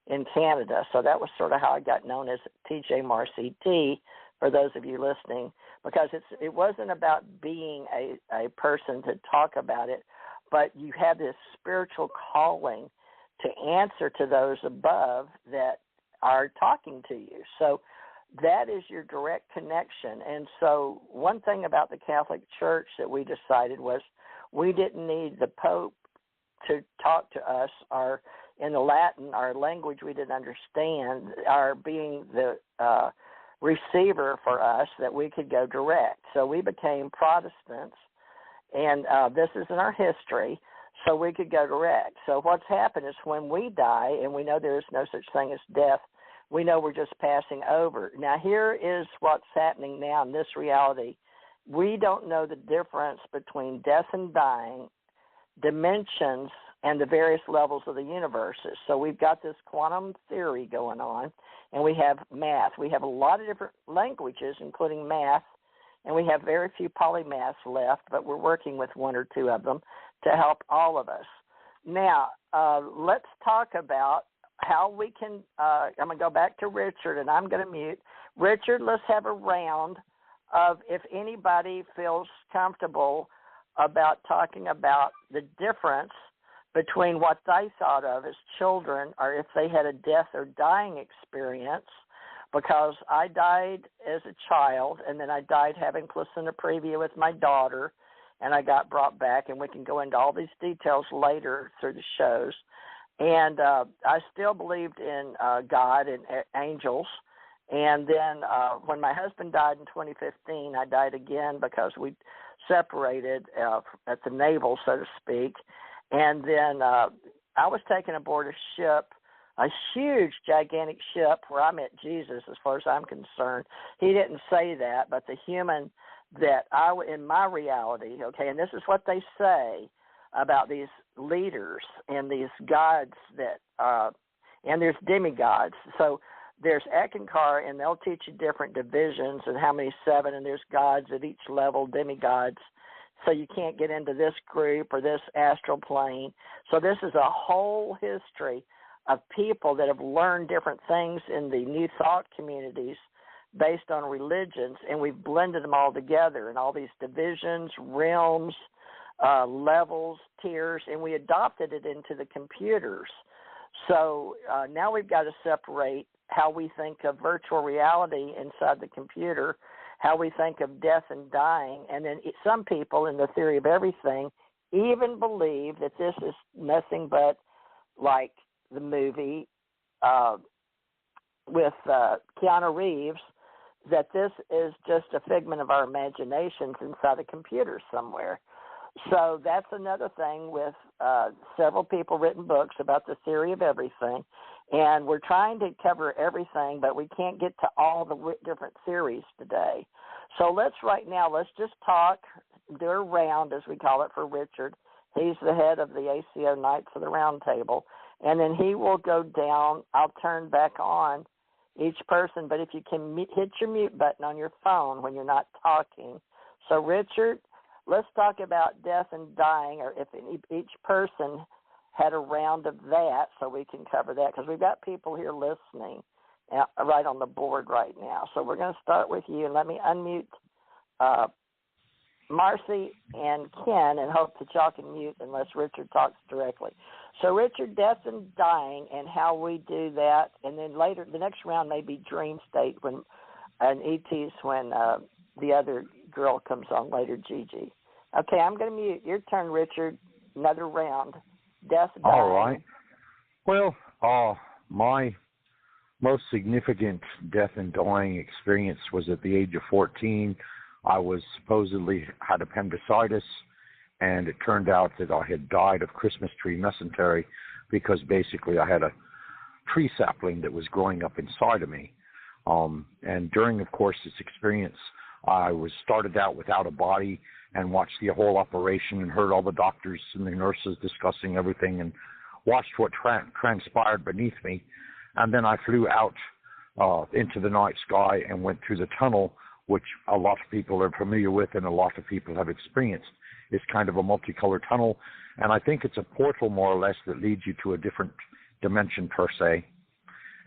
in Canada. So that was sort of how I got known as TJ Morris ET, for those of you listening, because it wasn't about being a person to talk about it, but you have this spiritual calling to answer to those above that are talking to you. So that is your direct connection. And so one thing about the Catholic Church that we decided was we didn't need the Pope to talk to us, or in the Latin, our language we didn't understand, our being the receiver for us, that we could go direct. So we became Protestants, and this is in our history, so we could go direct. So what's happened is when we die, and we know there is no such thing as death, we know we're just passing over. Now here is what's happening now in this reality. We don't know the difference between death and dying, dimensions, and the various levels of the universes. So we've got this quantum theory going on, and we have math. We have a lot of different languages, including math, and we have very few polymaths left, but we're working with one or two of them to help all of us. Now, let's talk about how we can, I'm going to go back to Richard, and I'm going to mute. Richard, let's have a round of if anybody feels comfortable about talking about the difference between what they thought of as children, or if they had a death or dying experience, because I died as a child, and then I died having placenta previa with my daughter, and I got brought back, and we can go into all these details later through the shows. And I still believed in God and angels. And then when my husband died in 2015, I died again because we separated at the navel, so to speak. And then I was taken aboard a ship, a huge, gigantic ship where I met Jesus as far as I'm concerned. He didn't say that, but the human that in my reality, okay, and this is what they say about these leaders and these gods that, and there's demigods. So there's Ekankar, and they'll teach you different divisions and how many 7, and there's gods at each level, demigods. so you can't get into this group or this astral plane. So this is a whole history of people that have learned different things in the New Thought communities based on religions, and we've blended them all together in all these divisions, realms, levels, tiers, and we adopted it into the computers. So now we've got to separate how we think of virtual reality inside the computer, how we think of death and dying, and then some people in the theory of everything even believe that this is nothing but like the movie with Keanu Reeves, that this is just a figment of our imaginations inside a computer somewhere. So that's another thing with several people written books about the theory of everything, and we're trying to cover everything, but we can't get to all the different theories today. So let's just talk, do a round, as we call it, for Richard. He's the head of the ACO Knights of the Round Table, and then he will go down. I'll turn back on each person, but if you can hit your mute button on your phone when you're not talking. So Richard, let's talk about death and dying, or if each person had a round of that, so we can cover that, because we've got people here listening right on the board right now. So we're going to start with you, and let me unmute Marci and Ken, and hope that y'all can mute unless Richard talks directly. So Richard, death and dying, and how we do that, and then later, the next round may be dream state and ETs when the other girl comes on later, Gigi. Okay, I'm going to mute. Your turn, Richard. Another round. Death and dying. All right. Well, my most significant death and dying experience was at the age of 14. I was supposedly had appendicitis, and it turned out that I had died of Christmas tree mesentery because basically I had a tree sapling that was growing up inside of me. And during, of course, this experience, I was started out without a body and watched the whole operation and heard all the doctors and the nurses discussing everything and watched what transpired beneath me. And then I flew out into the night sky and went through the tunnel, which a lot of people are familiar with and a lot of people have experienced. It's kind of a multicolored tunnel, and I think it's a portal more or less that leads you to a different dimension per se.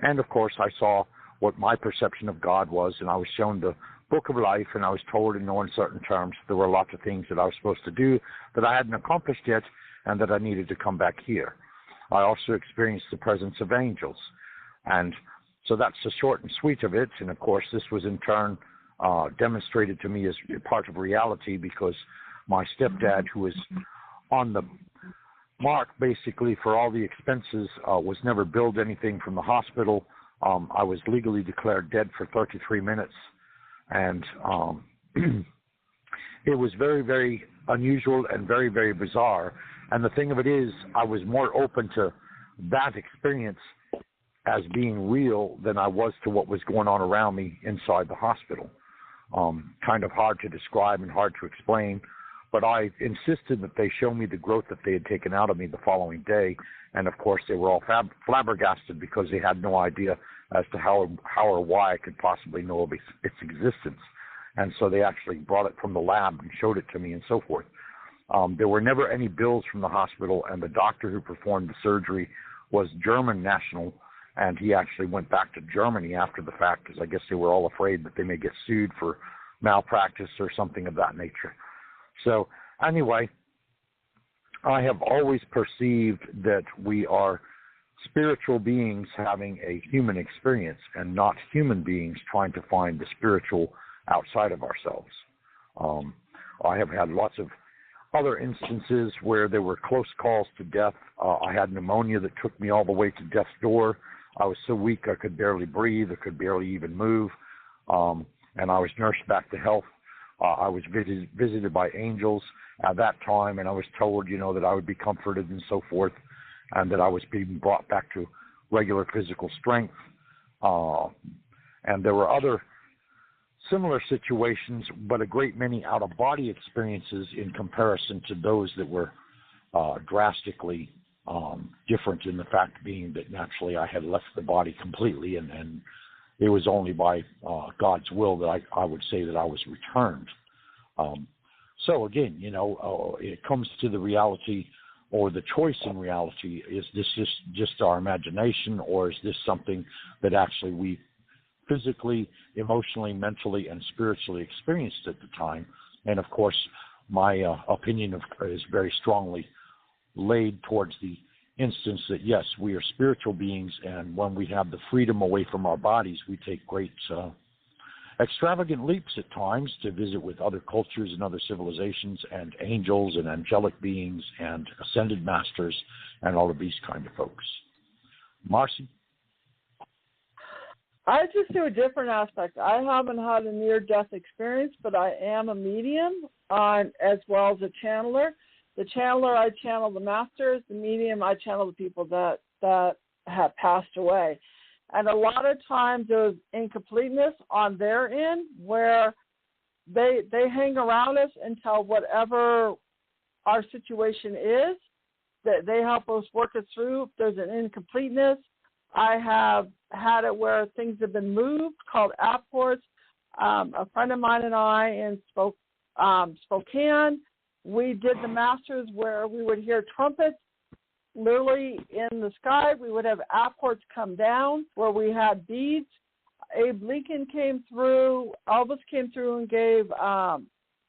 And of course I saw what my perception of God was, and I was shown the book of life, and I was told in no uncertain terms there were lots of things that I was supposed to do that I hadn't accomplished yet and that I needed to come back here. I also experienced the presence of angels, and so that's the short and sweet of it. And of course this was in turn demonstrated to me as part of reality, because my stepdad, who was on the mark basically for all the expenses, was never billed anything from the hospital. I was legally declared dead for 33 minutes. And it was very, very unusual and very, very bizarre. And the thing of it is, I was more open to that experience as being real than I was to what was going on around me inside the hospital. Kind of hard to describe and hard to explain, but I insisted that they show me the growth that they had taken out of me the following day. And of course they were all flabbergasted because they had no idea as to how or why I could possibly know of its existence. And so they actually brought it from the lab and showed it to me and so forth. There were never any bills from the hospital, and the doctor who performed the surgery was German national, and he actually went back to Germany after the fact because I guess they were all afraid that they may get sued for malpractice or something of that nature. So anyway, I have always perceived that we are spiritual beings having a human experience and not human beings trying to find the spiritual outside of ourselves. I have had lots of other instances where there were close calls to death. I had pneumonia that took me all the way to death's door. I was so weak I could barely breathe, I could barely even move, and I was nursed back to health. I was visited by angels at that time, and I was told, that I would be comforted and so forth, and that I was being brought back to regular physical strength. And there were other similar situations, but a great many out-of-body experiences in comparison to those that were drastically different, in the fact being that naturally I had left the body completely, and it was only by God's will that I would say that I was returned. So again, it comes to the reality or the choice in reality. Is this just our imagination, or is this something that actually we physically, emotionally, mentally, and spiritually experienced at the time? And of course, my opinion is very strongly laid towards the instance that yes, we are spiritual beings, and when we have the freedom away from our bodies, we take great extravagant leaps at times to visit with other cultures and other civilizations and angels and angelic beings and ascended masters and all of these kind of folks. Marci? I just do a different aspect. I haven't had a near-death experience, but I am a medium as well as a channeler. The channeler, I channel the masters. The medium, I channel the people that have passed away. And a lot of times there's incompleteness on their end where they hang around us until whatever our situation is, that they help us work it through. If there's an incompleteness, I have had it where things have been moved, called apports. A friend of mine and I in Spokane, we did the masters where we would hear trumpets literally in the sky. We would have apports come down where we had beads. Abe Lincoln came through. Elvis came through and gave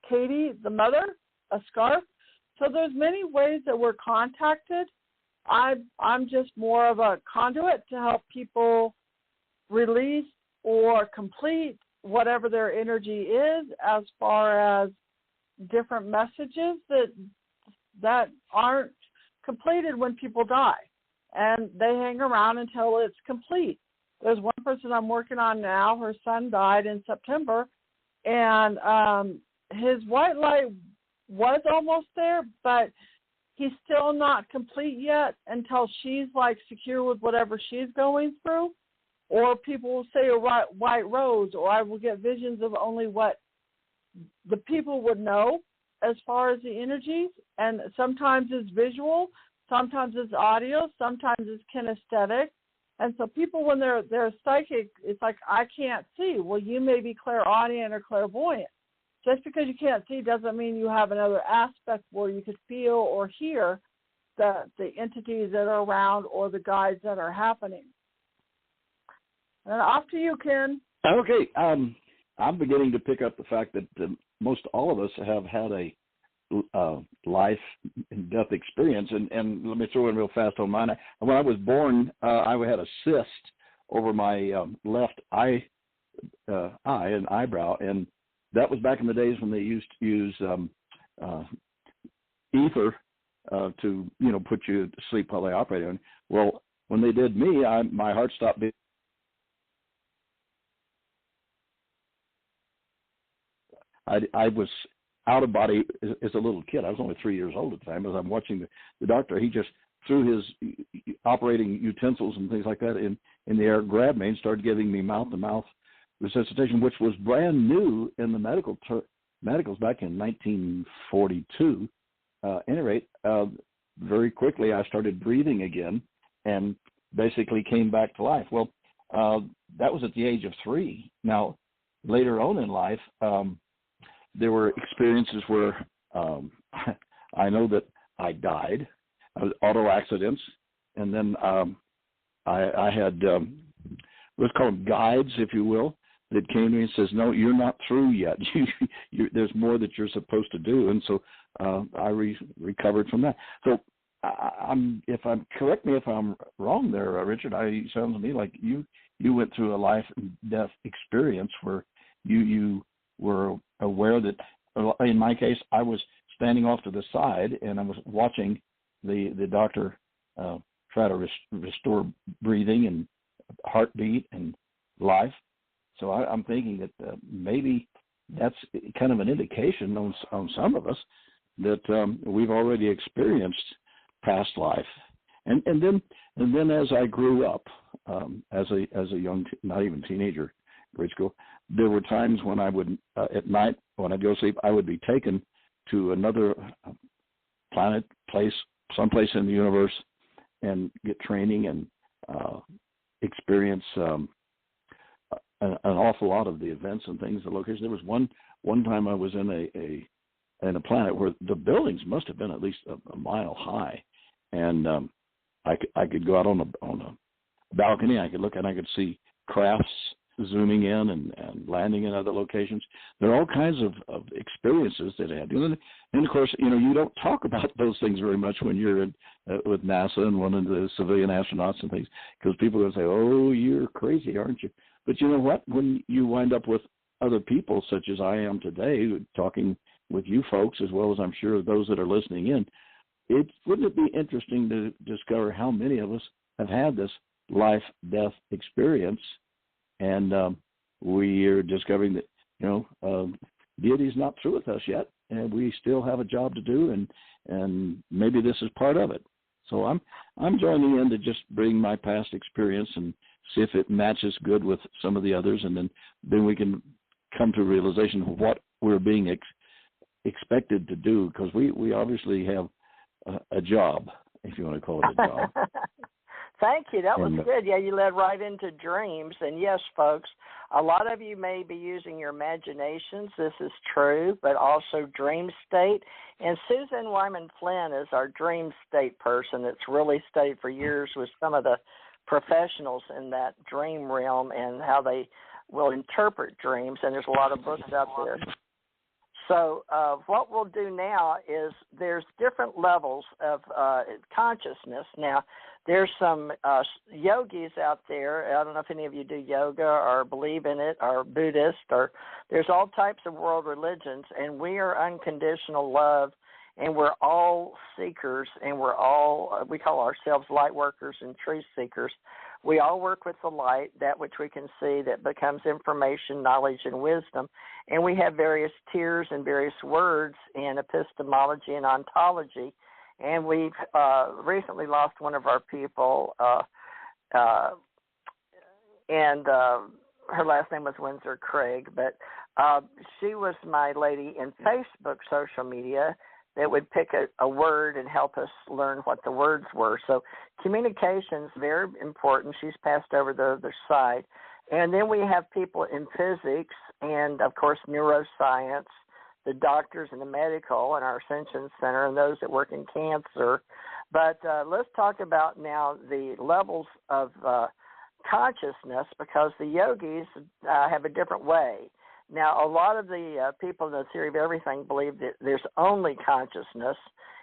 Katie, the mother, a scarf. So there's many ways that we're contacted. I'm just more of a conduit to help people release or complete whatever their energy is, as far as different messages that aren't completed when people die, and they hang around until it's complete. There's one person I'm working on now. Her son died in September, and his white light was almost there, but he's still not complete yet until she's like secure with whatever she's going through, or people will say a white rose, or I will get visions of only what the people would know as far as the energies, and sometimes it's visual, sometimes it's audio, sometimes it's kinesthetic. And so people, when they're psychic, it's like, I can't see. Well, you may be clairaudient or clairvoyant. Just because you can't see doesn't mean you have another aspect where you could feel or hear the entities that are around or the guides that are happening. And off to you, Ken. Okay. I'm beginning to pick up the fact that most all of us have had a life and death experience. And let me throw in real fast on mine. When I was born, I had a cyst over my left eye and eyebrow, and that was back in the days when they used to use ether to put you to sleep while they operated on. Well, when they did me, my heart stopped beating. I was out of body as a little kid. I was only 3 years old at the time. As I'm watching the doctor, he just threw his operating utensils and things like that in the air, grabbed me, and started giving me mouth-to-mouth resuscitation, which was brand new in the medicals back in 1942. At any rate, very quickly I started breathing again and basically came back to life. Well, that was at the age of 3. Now, later on in life, there were experiences where I know that I died, auto accidents, and then I had let's call them guides, if you will, that came to me and says, "No, you're not through yet. There's more that you're supposed to do." And so I recovered from that. So correct me if I'm wrong there, Richard. It sounds to me like you went through a life and death experience where you were aware that, in my case, I was standing off to the side and I was watching the doctor try to restore breathing and heartbeat and life. So I'm thinking that maybe that's kind of an indication on some of us that we've already experienced past life. And then as I grew up as a young, not even teenager, grade school, there were times when I would, at night, when I'd go to sleep, I would be taken to another planet, place, someplace in the universe, and get training and experience an awful lot of the events and things, the locations. There was one time I was in in a planet where the buildings must have been at least a mile high, and I could go out on a balcony. I could look and I could see crafts zooming in and landing in other locations. There are all kinds of experiences that I had. And of course, you don't talk about those things very much when you're with NASA and one of the civilian astronauts and things, because people are going to say, "Oh, you're crazy, aren't you?" But you know what? When you wind up with other people, such as I am today, talking with you folks, as well as I'm sure those that are listening in, wouldn't it be interesting to discover how many of us have had this life-death experience? And we are discovering that, deity's not through with us yet, and we still have a job to do, and maybe this is part of it. So I'm joining in to just bring my past experience and see if it matches good with some of the others, and then we can come to a realization of what we're being expected to do, because we obviously have a job, if you want to call it a job. Thank you. That was good. Yeah, you led right into dreams. And yes, folks, a lot of you may be using your imaginations. This is true, but also dream state. And Susan Wyman Flynn is our dream state person that's really studied for years with some of the professionals in that dream realm and how they will interpret dreams. And there's a lot of books out there. So what we'll do now is there's different levels of consciousness. Now, there's some yogis out there. I don't know if any of you do yoga or believe in it or Buddhist, or there's all types of world religions, and we are unconditional love, and we're all seekers, and we're all, we call ourselves light workers and truth seekers. We all work with the light, that which we can see that becomes information, knowledge, and wisdom. And we have various tiers and various words in epistemology and ontology. And we've recently lost one of our people, and her last name was Windsor Craig, but she was my lady in Facebook social media that would pick a word and help us learn what the words were. So communication is very important. She's passed over the other side. And then we have people in physics and, of course, neuroscience, the doctors and the medical and our Ascension Center and those that work in cancer. But let's talk about now the levels of consciousness, because the yogis have a different way. Now, a lot of the people in the theory of everything believe that there's only consciousness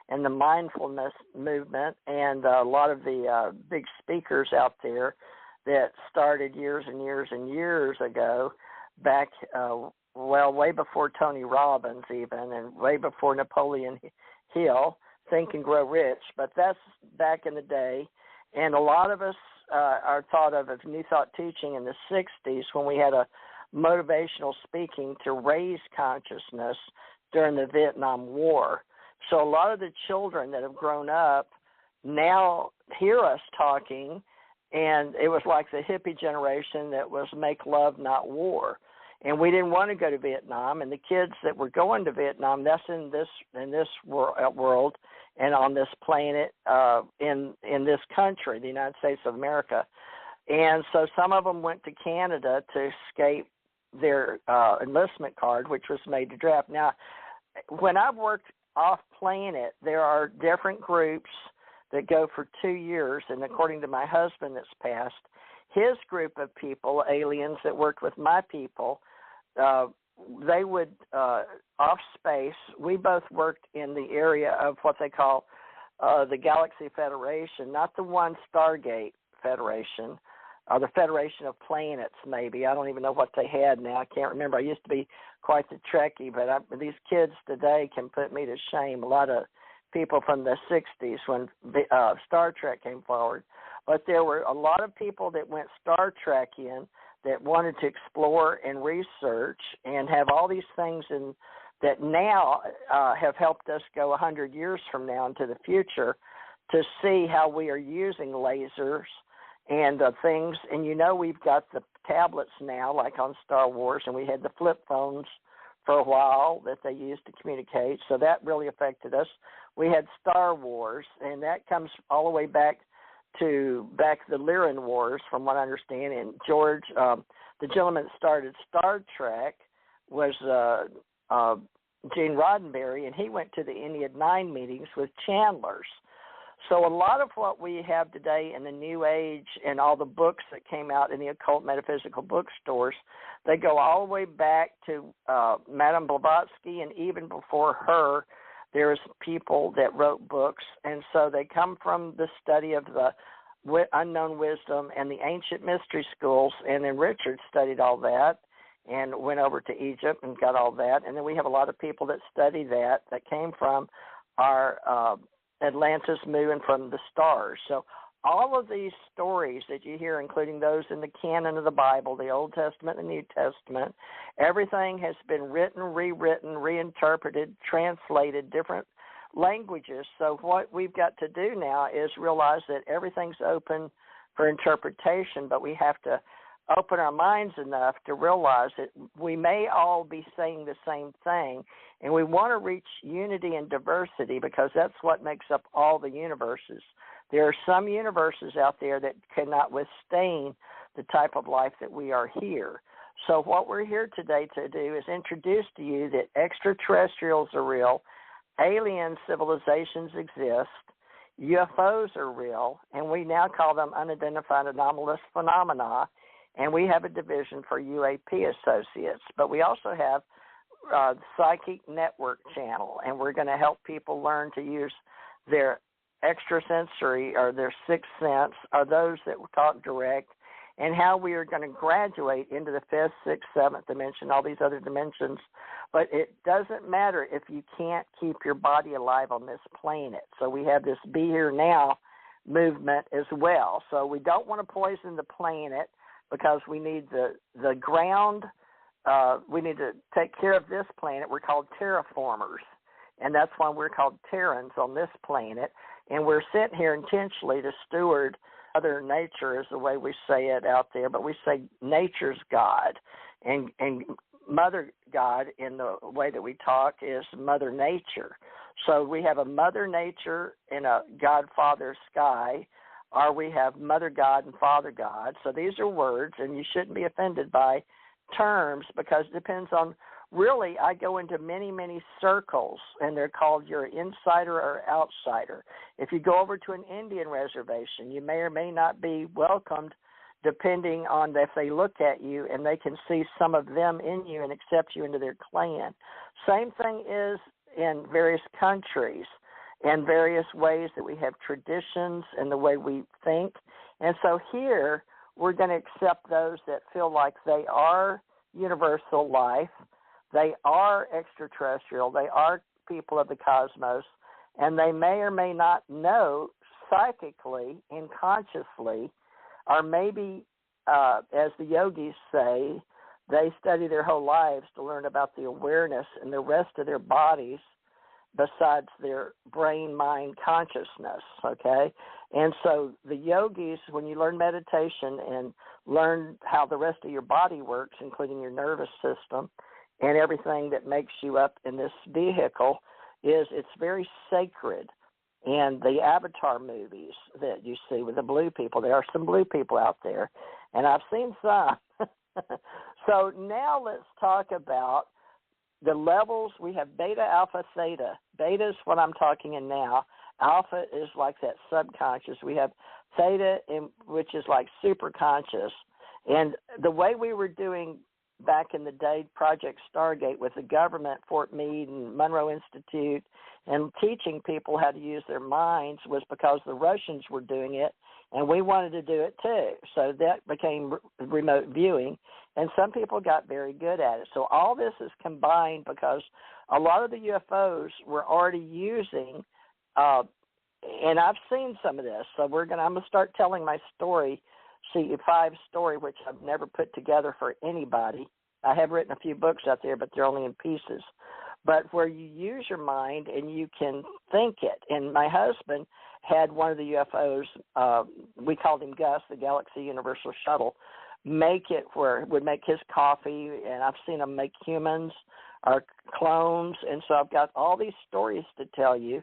and the mindfulness movement, and a lot of the big speakers out there that started years and years and years ago, back, way before Tony Robbins even, and way before Napoleon Hill, Think and Grow Rich, but that's back in the day. And a lot of us are thought of as New Thought teaching in the 60s, when we had a motivational speaking to raise consciousness during the Vietnam War. So a lot of the children that have grown up now hear us talking, and it was like the hippie generation that was make love, not war. And we didn't want to go to Vietnam, and the kids that were going to Vietnam, that's in this world and on this planet, in this country, the United States of America. And so some of them went to Canada to escape their enlistment card, which was made to draft. Now, when I've worked off planet, there are different groups that go for 2 years, and according to my husband that's passed, his group of people, aliens that worked with my people, they would, off space, we both worked in the area of what they call the Galaxy Federation, not the one Stargate Federation, or the Federation of Planets, maybe. I don't even know what they had now. I can't remember. I used to be quite the Trekkie, but these kids today can put me to shame. A lot of people from the 60s when Star Trek came forward. But there were a lot of people that went Star Trek in that wanted to explore and research and have all these things in, that now have helped us go 100 years from now into the future to see how we are using lasers and things. And we've got the tablets now, like on Star Wars, and we had the flip phones for a while that they used to communicate, so that really affected us. We had Star Wars, and that comes all the way back to the Lyran Wars, from what I understand. And George, the gentleman that started Star Trek, was Gene Roddenberry, and he went to the Ennead 9 meetings with Chandler's. So a lot of what we have today in the New Age and all the books that came out in the occult metaphysical bookstores, they go all the way back to Madame Blavatsky, and even before her, there's people that wrote books, and so they come from the study of the unknown wisdom and the ancient mystery schools, and then Richard studied all that and went over to Egypt and got all that, and then we have a lot of people that study that came from our Atlantis, Mu, and from the stars. So all of these stories that you hear, including those in the canon of the Bible, the Old Testament and the New Testament, everything has been written, rewritten, reinterpreted, translated, different languages. So what we've got to do now is realize that everything's open for interpretation, but we have to open our minds enough to realize that we may all be saying the same thing, and we want to reach unity and diversity because that's what makes up all the universes. There are some universes out there that cannot withstand the type of life that we are here. So what we're here today to do is introduce to you that extraterrestrials are real, alien civilizations exist, UFOs are real, and we now call them unidentified anomalous phenomena, and we have a division for UAP associates. But we also have Psychic Network channel, and we're going to help people learn to use their extrasensory or their sixth sense, or those that talk direct, and how we are going to graduate into the fifth, sixth, seventh dimension, all these other dimensions. But it doesn't matter if you can't keep your body alive on this planet. So we have this Be Here Now movement as well. So we don't want to poison the planet because we need the ground. We need to take care of this planet. We're called terraformers, and that's why we're called Terrans on this planet. And we're sent here intentionally to steward Mother Nature, is the way we say it out there, but we say nature's God. And Mother God, in the way that we talk, is Mother Nature. So we have a Mother Nature and a God Father Sky, or we have Mother God and Father God. So these are words, and you shouldn't be offended by terms because it depends on, really, I go into many, many circles, and they're called your insider or outsider. If you go over to an Indian reservation, you may or may not be welcomed depending on if they look at you and they can see some of them in you and accept you into their clan. Same thing is in various countries and various ways that we have traditions and the way we think. And so here we're going to accept those that feel like they are universal life, they are extraterrestrial, they are people of the cosmos, and they may or may not know psychically and consciously, or maybe, as the yogis say, they study their whole lives to learn about the awareness and the rest of their bodies besides their brain, mind, consciousness, okay? And so the yogis, when you learn meditation and learn how the rest of your body works, including your nervous system and everything that makes you up in this vehicle, it's very sacred. And the Avatar movies that you see with the blue people, there are some blue people out there, and I've seen some. So now let's talk about the levels. We have beta, alpha, theta. Beta is what I'm talking in now. Alpha is like that subconscious. We have theta, which is like superconscious. And the way we were doing back in the day, Project Stargate with the government, Fort Meade and Monroe Institute, and teaching people how to use their minds was because the Russians were doing it, and we wanted to do it too. So that became remote viewing, and some people got very good at it. So all this is combined because a lot of the UFOs were already using, and I've seen some of this. So I'm going to start telling my story, C5 story, which I've never put together for anybody. I have written a few books out there, but they're only in pieces. But where you use your mind and you can think it. And my husband had one of the UFOs, we called him Gus, the Galaxy Universal Shuttle, make it where it would make his coffee, and I've seen him make humans or clones. And so I've got all these stories to tell you,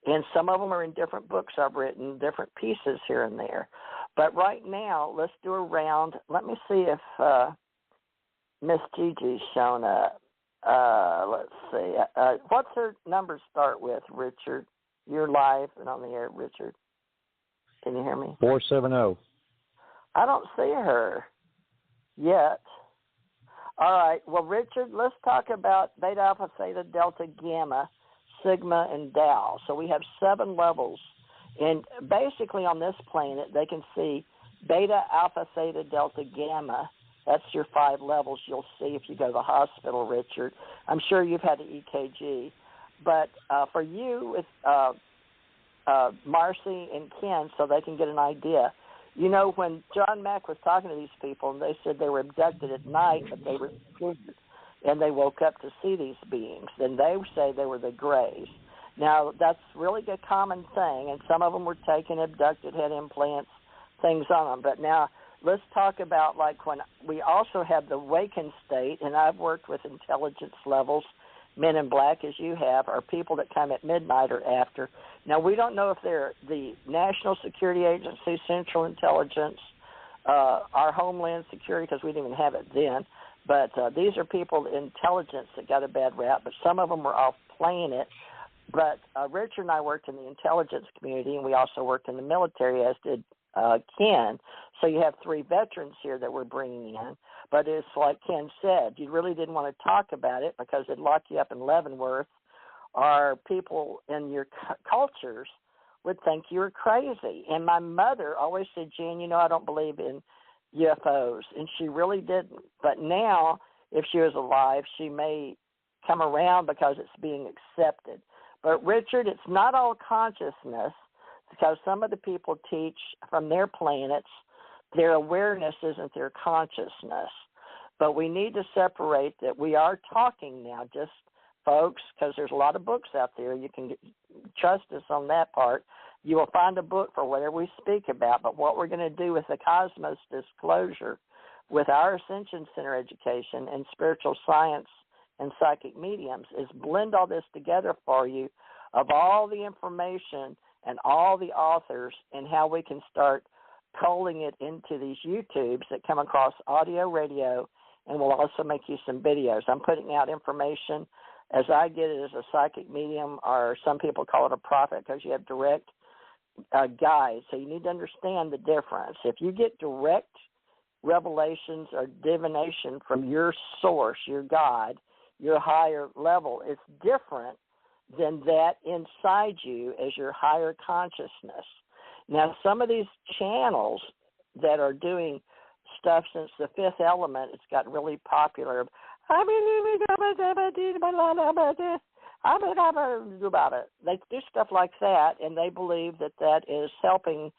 and some of them are in different books I've written, different pieces here and there. But right now, let's do a round. Let me see if Miss Gigi's shown up. Let's see. What's her number start with, Richard? You're live and on the air, Richard. Can you hear me? 470. I don't see her yet. All right. Well, Richard, let's talk about beta, alpha, theta, delta, gamma, sigma, and tau. So we have 7 levels. And basically on this planet, they can see beta, alpha, theta, delta, gamma. That's your 5 levels you'll see if you go to the hospital, Richard. I'm sure you've had an EKG. But for you, with Marci and Ken, so they can get an idea. You know, when John Mack was talking to these people, and they said they were abducted at night, but they were sleeping, and they woke up to see these beings, then they say they were the Greys. Now, that's really a common thing, and some of them were taken, abducted, had implants, things on them. But now let's talk about, like, when we also have the awakened state, and I've worked with intelligence levels, men in black, as you have, or people that come at midnight or after. Now, we don't know if they're the National Security Agency, Central Intelligence, our Homeland Security, because we didn't even have it then. But these are people, intelligence, that got a bad rap, but some of them were off playing it. But Richard and I worked in the intelligence community, and we also worked in the military, as did Ken. So you have 3 veterans here that we're bringing in. But it's like Ken said, you really didn't want to talk about it because it'd lock you up in Leavenworth, or people in your cultures would think you were crazy. And my mother always said, Jan, you know, I don't believe in UFOs. And she really didn't. But now, if she was alive, she may come around because it's being accepted. But, Richard, it's not all consciousness, because some of the people teach from their planets their awareness isn't their consciousness. But we need to separate that we are talking now, just folks, because there's a lot of books out there. You can trust us on that part. You will find a book for whatever we speak about. But what we're going to do with the Cosmos Disclosure, with our Ascension Center education and spiritual science and psychic mediums, is blend all this together for you of all the information and all the authors, and how we can start culling it into these YouTubes that come across audio, radio, and we'll also make you some videos. I'm putting out information as I get it as a psychic medium, or some people call it a prophet, because you have direct guides. So you need to understand the difference. If you get direct revelations or divination from your source, your God, your higher level, it's different than that inside you as your higher consciousness. Now, some of these channels that are doing stuff since the Fifth Element, it's got really popular. They do stuff like that, and they believe that that is helping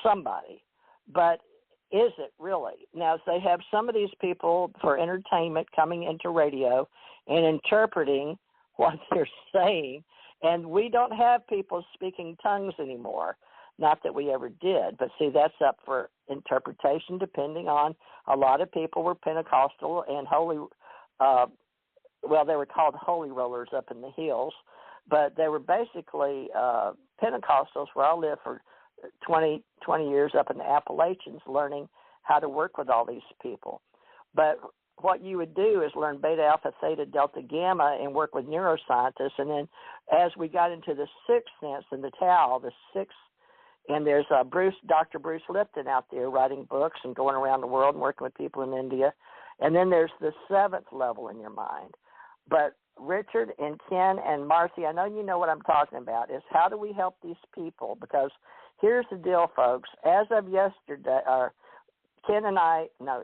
somebody. But is it really? Now, they have some of these people for entertainment coming into radio and interpreting what they're saying, and we don't have people speaking tongues anymore. Not that we ever did, but see, that's up for interpretation depending on, a lot of people were Pentecostal and holy, they were called holy rollers up in the hills, but they were basically Pentecostals, where I lived for 20 years up in the Appalachians, learning how to work with all these people. But what you would do is learn beta, alpha, theta, delta, gamma, and work with neuroscientists. And then as we got into the 6th sense and the Tau, the 6th, and there's Dr. Bruce Lipton out there writing books and going around the world and working with people in India. And then there's the 7th level in your mind. But Richard and Ken and Marci, I know you know what I'm talking about, is how do we help these people? Because here's the deal, folks. As of yesterday,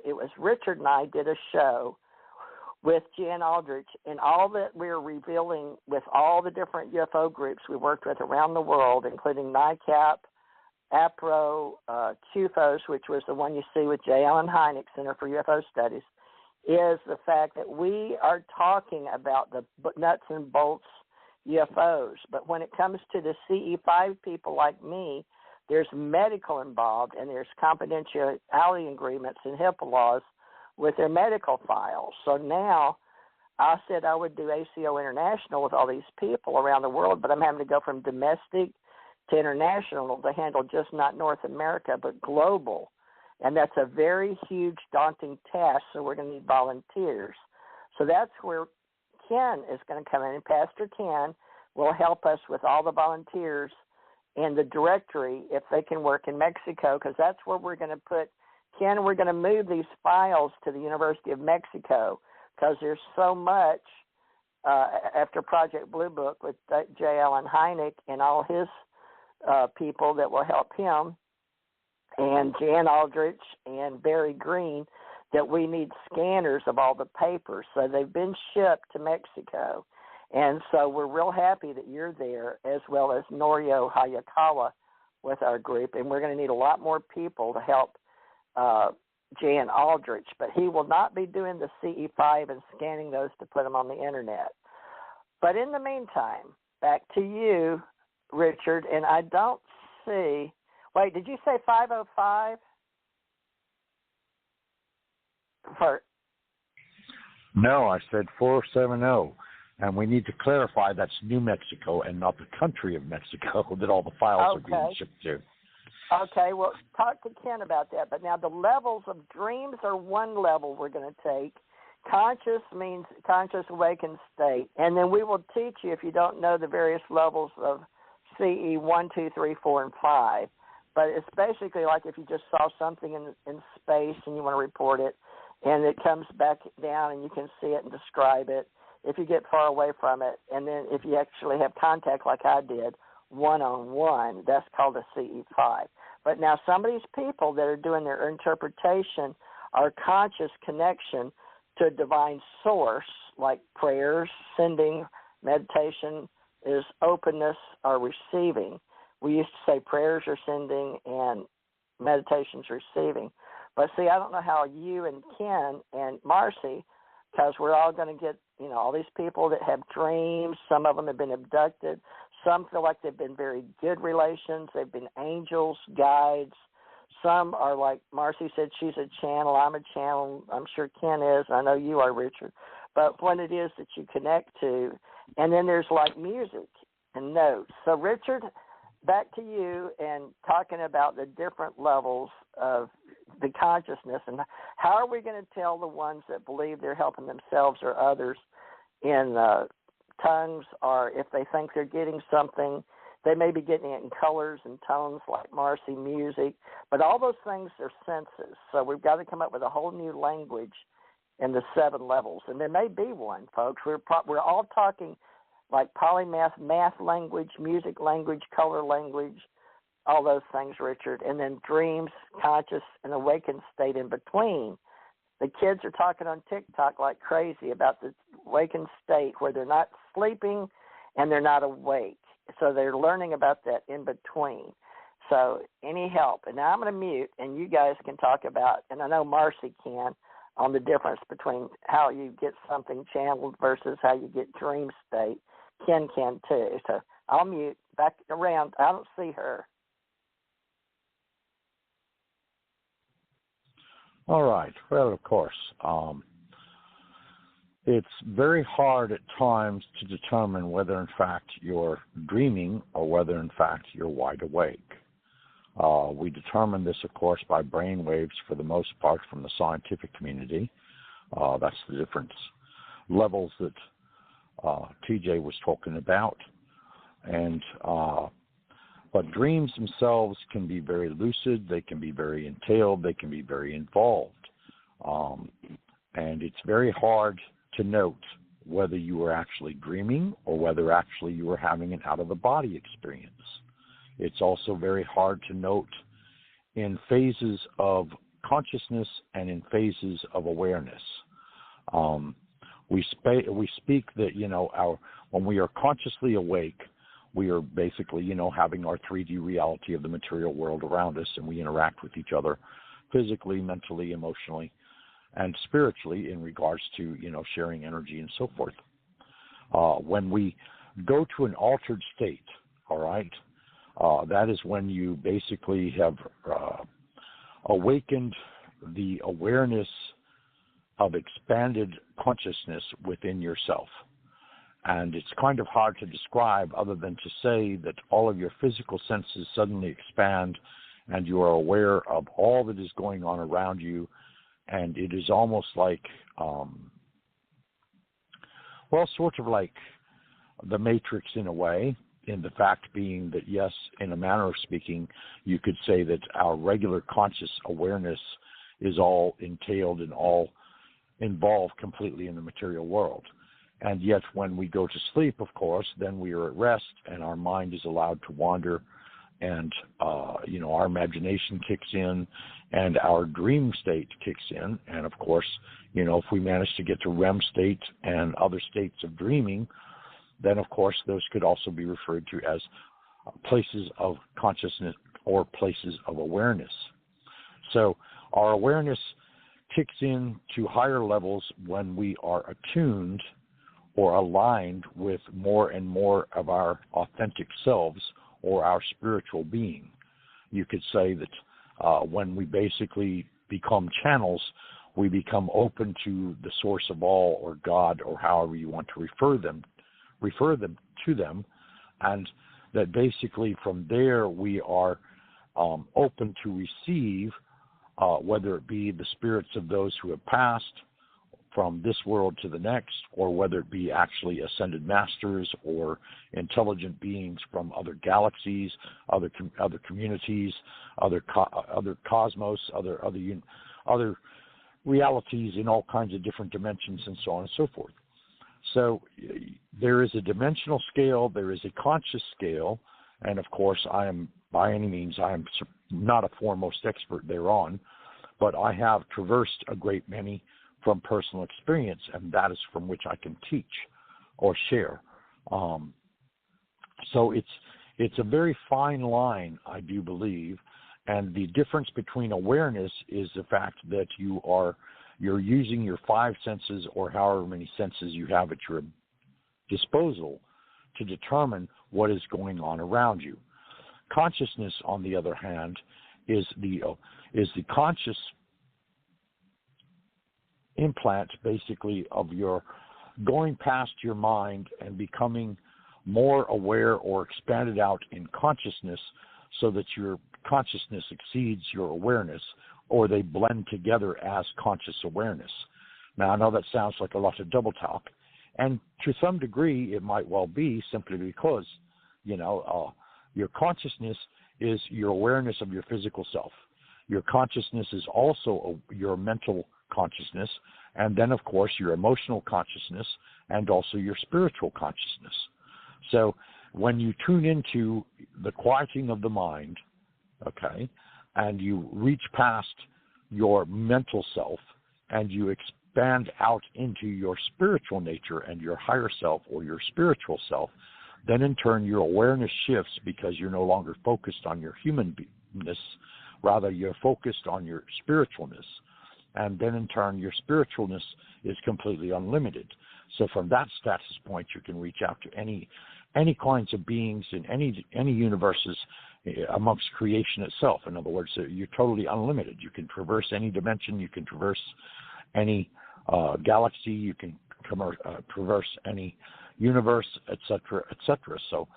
it was Richard and I did a show with Jan Aldrich, and all that we're revealing with all the different UFO groups we worked with around the world, including NICAP, APRO, QFOS, which was the one you see with J. Allen Hynek, Center for UFO Studies, is the fact that we are talking about the nuts and bolts UFOs. But when it comes to the CE5 people like me, there's medical involved, and there's confidentiality agreements and HIPAA laws with their medical files. So now I said I would do ACO International with all these people around the world, but I'm having to go from domestic to international to handle just not North America, but global. And that's a very huge, daunting task, so we're going to need volunteers. So that's where Ken is going to come in, and Pastor Ken will help us with all the volunteers in the directory if they can work in Mexico, because that's where we're going to put Ken. We're going to move these files to the University of Mexico because there's so much after Project Blue Book with J. Allen Hynek and all his people that will help him, and Jan Aldrich and Barry Green, that we need scanners of all the papers. So they've been shipped to Mexico. And so we're real happy that you're there, as well as Norio Hayakawa with our group. And we're going to need a lot more people to help Jan Aldrich. But he will not be doing the CE5 and scanning those to put them on the Internet. But in the meantime, back to you, Richard. And I don't see – wait, did you say 505? No, I said 470. And we need to clarify that's New Mexico and not the country of Mexico that all the files are being shipped to. Okay, well, talk to Ken about that. But now the levels of dreams are one level we're going to take. Conscious means conscious awakened state. And then we will teach you, if you don't know, the various levels of CE 1, 2, 3, 4, and 5. But it's basically like if you just saw something in space and you want to report it, and it comes back down and you can see it and describe it. If you get far away from it, and then if you actually have contact like I did, one-on-one, that's called a CE5. But now some of these people that are doing their interpretation are conscious connection to a divine source, like prayers, sending, meditation is openness or receiving. We used to say prayers are sending and meditation's receiving. But see, I don't know how you and Ken and Marci, because we're all going to get, all these people that have dreams. Some of them have been abducted. Some feel like they've been very good relations. They've been angels, guides. Some are like Marci said, she's a channel. I'm a channel. I'm sure Ken is. I know you are, Richard. But what it is that you connect to. And then there's like music and notes. So, Richard, back to you and talking about the different levels of the consciousness, and how are we going to tell the ones that believe they're helping themselves or others in tongues, or if they think they're getting something, they may be getting it in colors and tones like Marci, music, but all those things are senses. So we've got to come up with a whole new language in the 7 levels, and there may be one, folks. We're all talking like polymath, math language, music language, color language, all those things, Richard, and then dreams, conscious, and awakened state in between. The kids are talking on TikTok like crazy about the awakened state where they're not sleeping and they're not awake. So they're learning about that in between. So any help? And now I'm going to mute, and you guys can talk about, and I know Marci can, on the difference between how you get something channeled versus how you get dream state. Ken can too. So I'll mute. Back around. I don't see her. All right. Well, of course, it's very hard at times to determine whether, in fact, you're dreaming or whether, in fact, you're wide awake. We determine this, of course, by brain waves for the most part from the scientific community. That's the different levels that TJ was talking about. And but dreams themselves can be very lucid, they can be very entailed, they can be very involved. And it's very hard to note whether you were actually dreaming or whether actually you were having an out-of-the-body experience. It's also very hard to note in phases of consciousness and in phases of awareness. We speak that, when we are consciously awake, we are basically, having our 3D reality of the material world around us, and we interact with each other physically, mentally, emotionally, and spiritually in regards to, sharing energy and so forth. When we go to an altered state, all right, that is when you basically have awakened the awareness of expanded consciousness within yourself. And it's kind of hard to describe other than to say that all of your physical senses suddenly expand and you are aware of all that is going on around you. And it is almost like Well, sort of like the Matrix in a way, in the fact being that, yes, in a manner of speaking, you could say that our regular conscious awareness is all entailed and all involved completely in the material world. And yet when we go to sleep, of course, then we are at rest and our mind is allowed to wander, and our imagination kicks in and our dream state kicks in. And of course, if we manage to get to REM state and other states of dreaming, then of course those could also be referred to as places of consciousness or places of awareness. So our awareness kicks in to higher levels when we are attuned or aligned with more and more of our authentic selves or our spiritual being. You could say that when we basically become channels, we become open to the source of all, or God, or however you want to refer them to them, and that basically from there we are open to receive, whether it be the spirits of those who have passed from this world to the next, or whether it be actually ascended masters or intelligent beings from other galaxies, other communities, other cosmos, other realities in all kinds of different dimensions, and so on and so forth. So there is a dimensional scale, there is a conscious scale, and of course I am not a foremost expert thereon, but I have traversed a great many from personal experience, and that is from which I can teach or share. So it's a very fine line, I do believe, and the difference between awareness is the fact that you're using your five senses, or however many senses you have at your disposal, to determine what is going on around you. Consciousness, on the other hand, is the conscious implant, basically, of your going past your mind and becoming more aware or expanded out in consciousness, so that your consciousness exceeds your awareness, or they blend together as conscious awareness. Now, I know that sounds like a lot of double talk, and to some degree it might well be, simply because, your consciousness is your awareness of your physical self. Your consciousness is also your mental consciousness, and then, of course, your emotional consciousness, and also your spiritual consciousness. So when you tune into the quieting of the mind, okay, and you reach past your mental self and you expand out into your spiritual nature and your higher self or your spiritual self, then in turn your awareness shifts, because you're no longer focused on your human beingness, rather you're focused on your spiritualness. And then in turn your spiritualness is completely unlimited. So from that status point you can reach out to any kinds of beings in any universes amongst creation itself. In other words, you're totally unlimited. You can traverse any dimension, you can traverse any galaxy, you can traverse any universe, etc., etc. So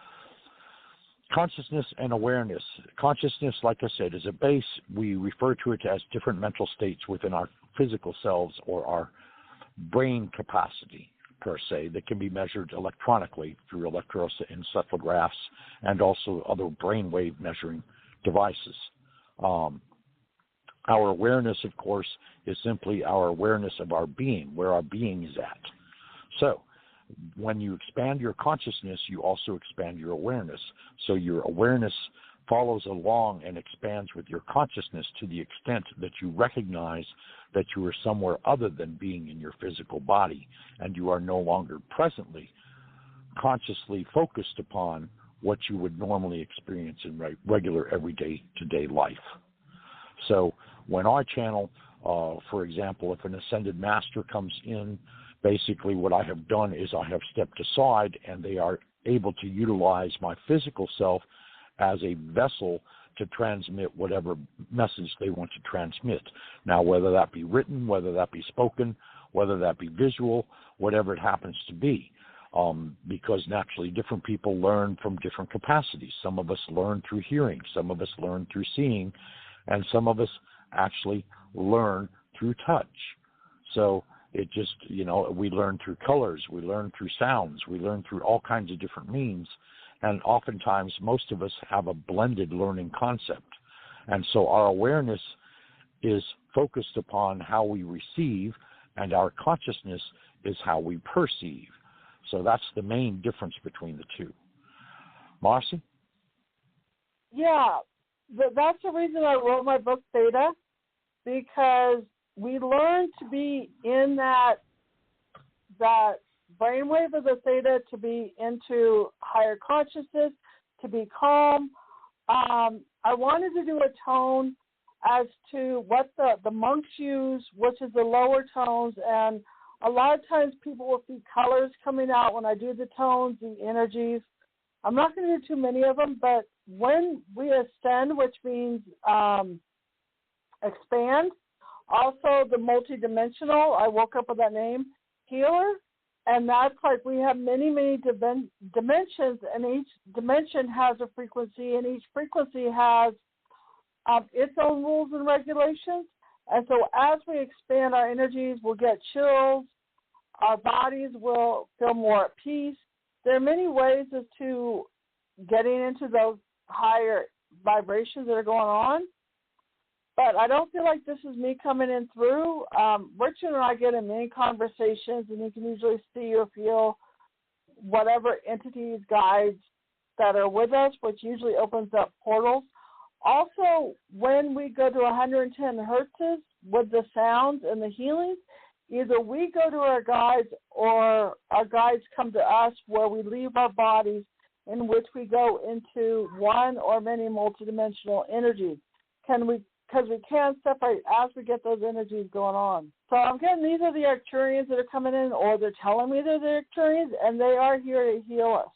consciousness and awareness. Consciousness, like I said, is a base. We refer to it as different mental states within our physical selves, or our brain capacity, per se, that can be measured electronically through electroencephalographs and also other brainwave measuring devices. Our awareness, of course, is simply our awareness of our being, where our being is at. So when you expand your consciousness, you also expand your awareness. So your awareness follows along and expands with your consciousness to the extent that you recognize that you are somewhere other than being in your physical body, and you are no longer presently consciously focused upon what you would normally experience in regular everyday to-day life. So when I channel, for example, if an ascended master comes in, basically what I have done is I have stepped aside, and they are able to utilize my physical self as a vessel to transmit whatever message they want to transmit. Now, whether that be written, whether that be spoken, whether that be visual, whatever it happens to be, because naturally different people learn from different capacities. Some of us learn through hearing, some of us learn through seeing, and some of us actually learn through touch. So It just, we learn through colors, we learn through sounds, we learn through all kinds of different means. And oftentimes, most of us have a blended learning concept. And so our awareness is focused upon how we receive, and our consciousness is how we perceive. So that's the main difference between the two. Marci? Yeah, that's the reason I wrote my book, Theta, because we learn to be in that brainwave of the theta, to be into higher consciousness, to be calm. I wanted to do a tone as to what the monks use, which is the lower tones, and a lot of times people will see colors coming out when I do the tones, the energies. I'm not going to do too many of them, but when we ascend, which means expand, also the multidimensional, I woke up with that name, healer, and that's like we have many, many dimensions, and each dimension has a frequency, and each frequency has its own rules and regulations. And so as we expand our energies, we'll get chills, our bodies will feel more at peace. There are many ways as to getting into those higher vibrations that are going on. But I don't feel like this is me coming in through. Richard and I get in many conversations, and you can usually see or feel whatever entities, guides that are with us, which usually opens up portals. Also, when we go to 110 hertzes with the sounds and the healings, either we go to our guides or our guides come to us, where we leave our bodies, in which we go into one or many multidimensional energies. Because we can separate as we get those energies going on. So I'm getting these are the Arcturians that are coming in, or they're telling me they're the Arcturians, and they are here to heal us.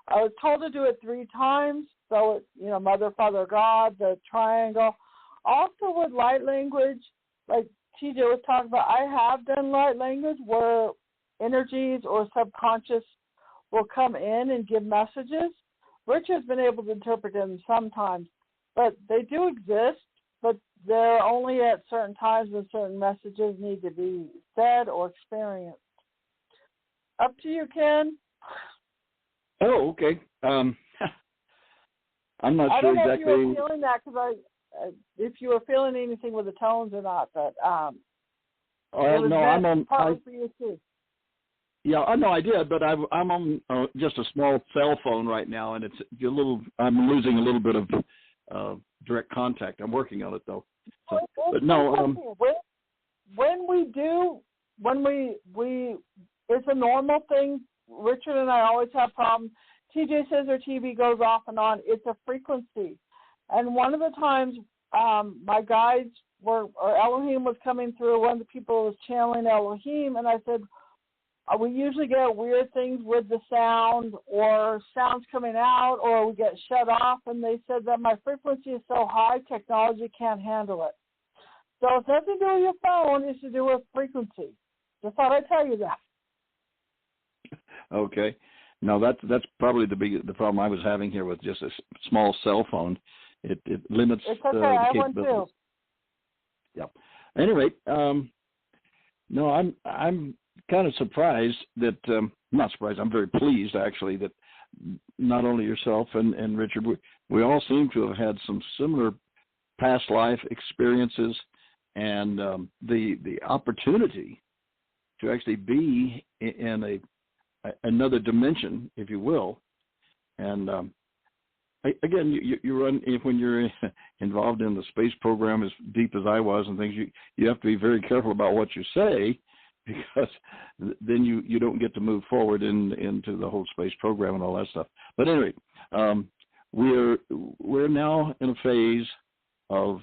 I was told to do it 3 times, so it's, Mother, Father, God, the triangle. Also with light language, like TJ was talking about, I have done light language where energies or subconscious will come in and give messages. Richard's been able to interpret them sometimes, but they do exist, but they're only at certain times when certain messages need to be said or experienced. Up to you, Ken. Oh, okay. I'm not I sure don't know exactly. if you were feeling that, because if you were feeling anything with the tones or not, but no, I'm on. For you too. Yeah, no, I did, but I'm on just a small cell phone right now, and it's a little. I'm losing a little bit of direct contact. I'm working on it though. So, but no. When we, it's a normal thing. Richard and I always have problems. TJ says her TV goes off and on. It's a frequency. And one of the times my guides or Elohim was coming through, one of the people was channeling Elohim, and I said, we usually get weird things with the sound or sounds coming out, or we get shut off, and they said that my frequency is so high, technology can't handle it. So it's nothing to do with your phone, it's to do with frequency. Just thought I'd tell you that. Okay. No, that's probably the problem I was having here with just a small cell phone. It limits it's okay. the I capabilities. want to. Yeah. At any rate, no, I'm kind of surprised that not surprised. I'm very pleased actually that not only yourself and Richard, we all seem to have had some similar past life experiences, and the opportunity to actually be in another dimension, if you will. And again, you run, when you're involved in the space program as deep as I was and things, you have to be very careful about what you say, because then you don't get to move forward into the whole space program and all that stuff. But anyway, we're now in a phase of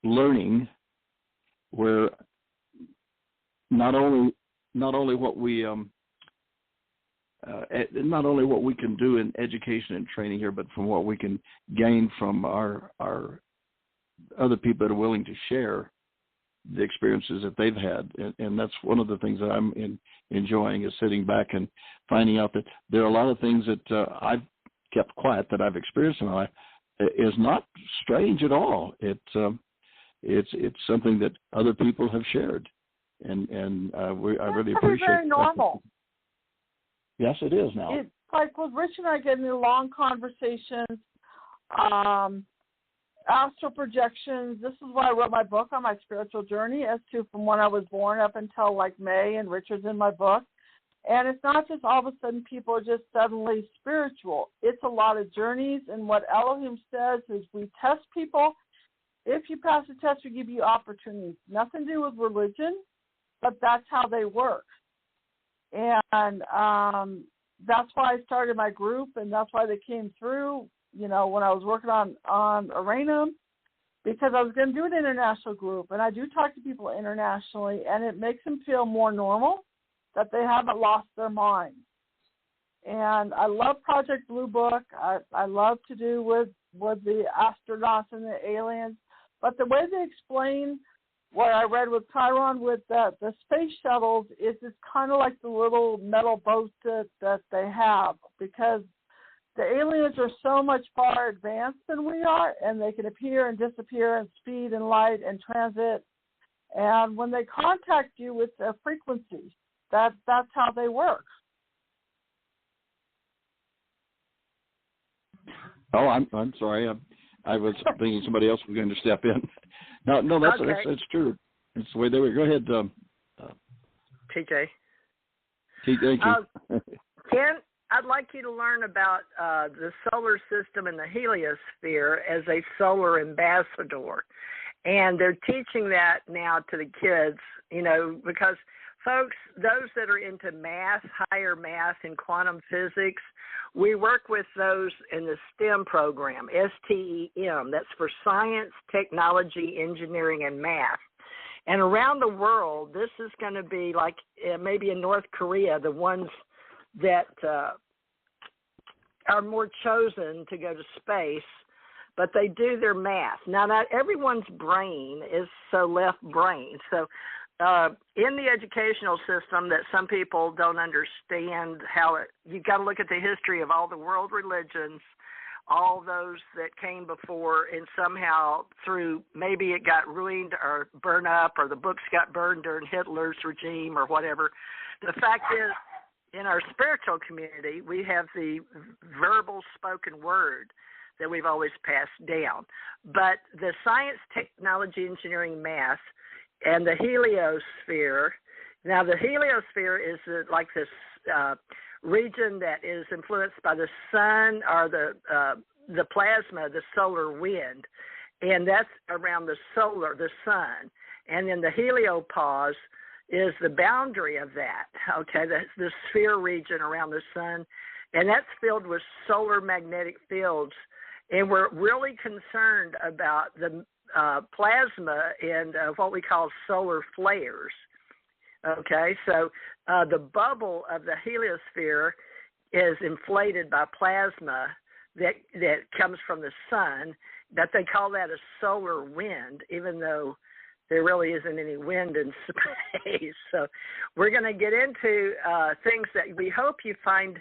learning where not only what we not only what we can do in education and training here, but from what we can gain from our other people that are willing to share the experiences that they've had. And that's one of the things that I'm enjoying, is sitting back and finding out that there are a lot of things that I've kept quiet that I've experienced in my life is not strange at all. It's something that other people have shared, and I really appreciate it. Very normal. Yes, it is now. It's like with Rich and I getting into long conversations, astral projections. This is why I wrote my book on my spiritual journey, as to from when I was born up until like May, and Richard's in my book. And it's not just all of a sudden people are just suddenly spiritual. It's a lot of journeys, and what Elohim says is we test people. If you pass the test, we give you opportunities. Nothing to do with religion, but that's how they work. And that's why I started my group, and that's why they came through, when I was working on Reno, because I was going to do an international group. And I do talk to people internationally, and it makes them feel more normal, that they haven't lost their mind. And I love Project Blue Book. I love to do with the astronauts and the aliens. But the way they explain what I read with Chiron with the space shuttles is it's kind of like the little metal boats that they have, because the aliens are so much far advanced than we are, and they can appear and disappear in speed and light and transit. And when they contact you with a frequency, that's how they work. Oh, I'm sorry. I was thinking somebody else was going to step in. No, that's true. It's the way they were. Go ahead, TJ. Thank you. Ken, I'd like you to learn about the solar system and the heliosphere as a solar ambassador. And they're teaching that now to the kids, because folks, those that are into math, higher math and quantum physics, we work with those in the STEM program, STEM. That's for science, technology, engineering, and math. And around the world, this is going to be like maybe in North Korea, the ones that are more chosen to go to space, but they do their math. Now, not everyone's brain is so left brain. So in the educational system that some people don't understand you've got to look at the history of all the world religions, all those that came before, and somehow through maybe it got ruined or burned up, or the books got burned during Hitler's regime or whatever. The fact is, in our spiritual community, we have the verbal spoken word that we've always passed down. But the science, technology, engineering, math, and the heliosphere. Now, the heliosphere is like this region that is influenced by the sun or the plasma, the solar wind, and that's around the sun. And then the heliopause is the boundary of that, okay, the sphere region around the sun, and that's filled with solar magnetic fields. And we're really concerned about the plasma and what we call solar flares. Okay, so the bubble of the heliosphere is inflated by plasma that comes from the sun, but they call that a solar wind, even though there really isn't any wind in space. So we're going to get into things that we hope you find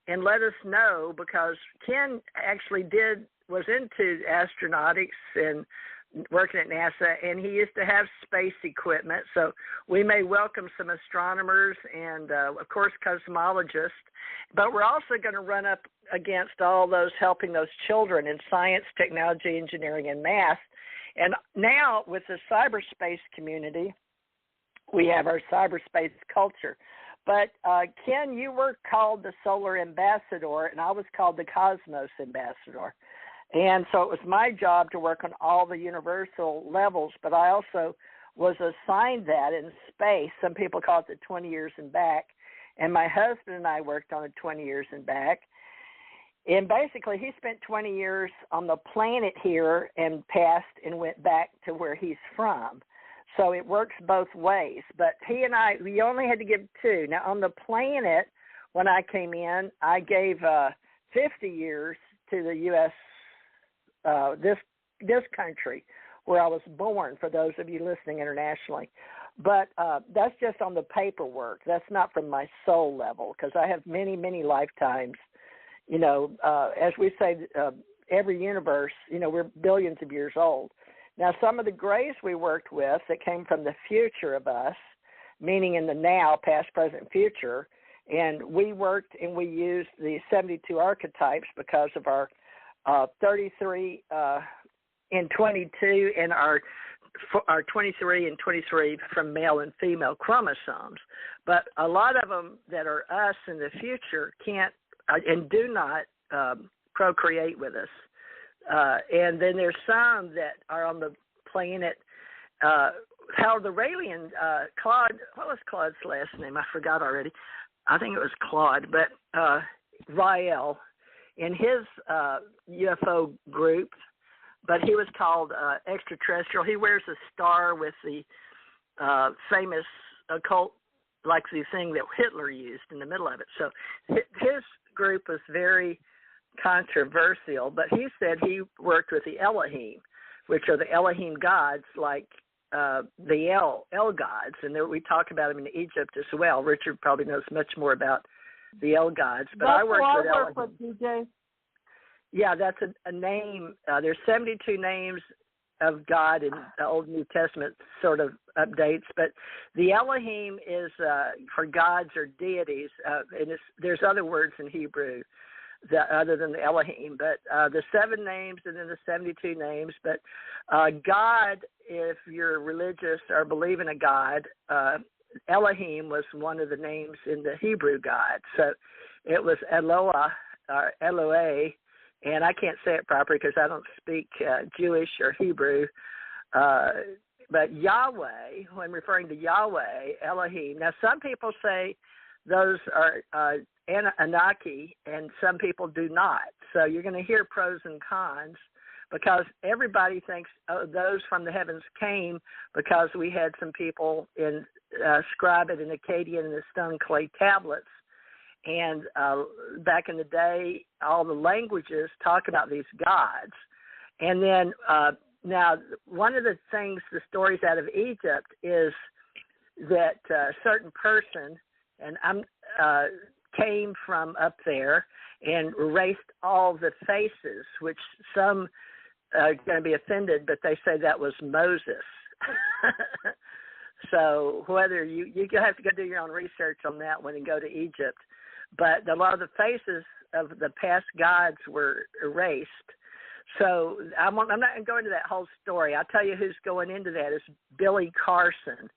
and let us know, because Ken actually was into astronautics and working at NASA, and he used to have space equipment, so we may welcome some astronomers and, of course, cosmologists, but we're also going to run up against all those helping those children in science, technology, engineering, and math. And now with the cyberspace community, we have our cyberspace culture. But, Ken, you were called the Solar Ambassador, and I was called the Cosmos Ambassador. And so it was my job to work on all the universal levels, but I also was assigned that in space. Some people call it the 20 years and back. And my husband and I worked on it 20 years and back. And basically, he spent 20 years on the planet here and passed and went back to where he's from. So it works both ways. But he and I, we only had to give 2. Now, on the planet, when I came in, I gave 50 years to the U.S., this country, where I was born, for those of you listening internationally. But that's just on the paperwork. That's not from my soul level, because I have many, many lifetimes. You know, as we say, every universe, you know, we're billions of years old. Now, some of the grays we worked with that came from the future of us, meaning in the now, past, present, future, and we worked and we used the 72 archetypes because of our 33 and 22 and our 23 and 23 from male and female chromosomes. But a lot of them that are us in the future can't and do not procreate with us. And then there's some that are on the planet. How the Raelian, Claude, what was Claude's last name? I forgot already. I think it was Claude, but Rael in his UFO group, but he was called extraterrestrial. He wears a star with the famous occult, like the thing that Hitler used in the middle of it. So his group was very controversial, but he said he worked with the Elohim, which are the Elohim gods, like the El gods, and there, we talk about them in Egypt as well. Richard probably knows much more about the El gods, but I worked with Elohim. With DJ. Yeah, that's a name. There's 72 names of God in the Old New Testament sort of updates, but the Elohim is for gods or deities, and there's other words in Hebrew other than the Elohim, but the 7 names and then the 72 names. But God, if you're religious or believe in a God, Elohim was one of the names in the Hebrew God. So it was Eloah or Eloah, and I can't say it properly because I don't speak Jewish or Hebrew. But Yahweh, when referring to Yahweh, Elohim. Now, some people say those are Anunnaki, and some people do not. So you're going to hear pros and cons because everybody thinks those from the heavens came because we had some people scribe it in Akkadian and the stone clay tablets. And back in the day, all the languages talk about these gods. And then now one of the things, the stories out of Egypt is that a certain person, and came from up there and erased all the faces, which some are going to be offended, but they say that was Moses. So whether you have to go do your own research on that one and go to Egypt. But a lot of the faces of the past gods were erased. So I'm not going to go into that whole story. I'll tell you who's going into that is Billy Carson.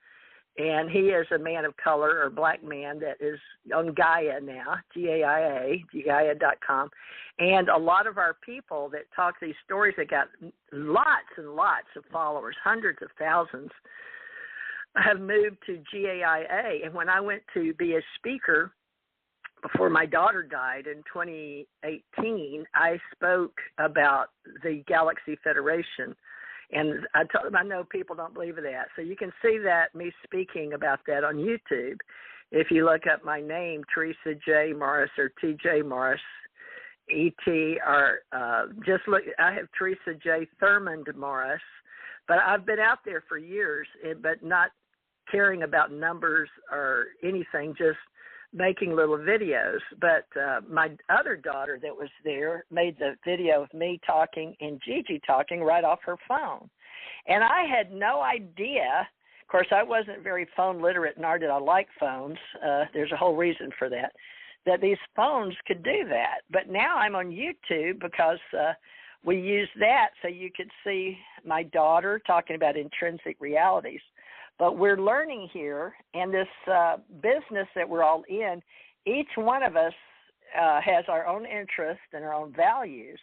And he is a man of color or black man that is on Gaia now, Gaia, Gaia.com. And a lot of our people that talk these stories, that got lots and lots of followers, hundreds of thousands, have moved to GAIA. And when I went to be a speaker before my daughter died in 2018, I spoke about the Galaxy Federation. And I told them I know people don't believe in that. So you can see that, me speaking about that on YouTube. If you look up my name, Theresa J Morris or TJ Morris, E.T., or just look, I have Theresa J Thurmond Morris. But I've been out there for years, but not caring about numbers or anything, just making little videos. But my other daughter that was there made the video of me talking and Gigi talking right off her phone. And I had no idea. Of course, I wasn't very phone literate, nor did I like phones. There's a whole reason for that these phones could do that. But now I'm on YouTube because we use that so you could see my daughter talking about intrinsic realities. But we're learning here, and this business that we're all in, each one of us has our own interests and our own values.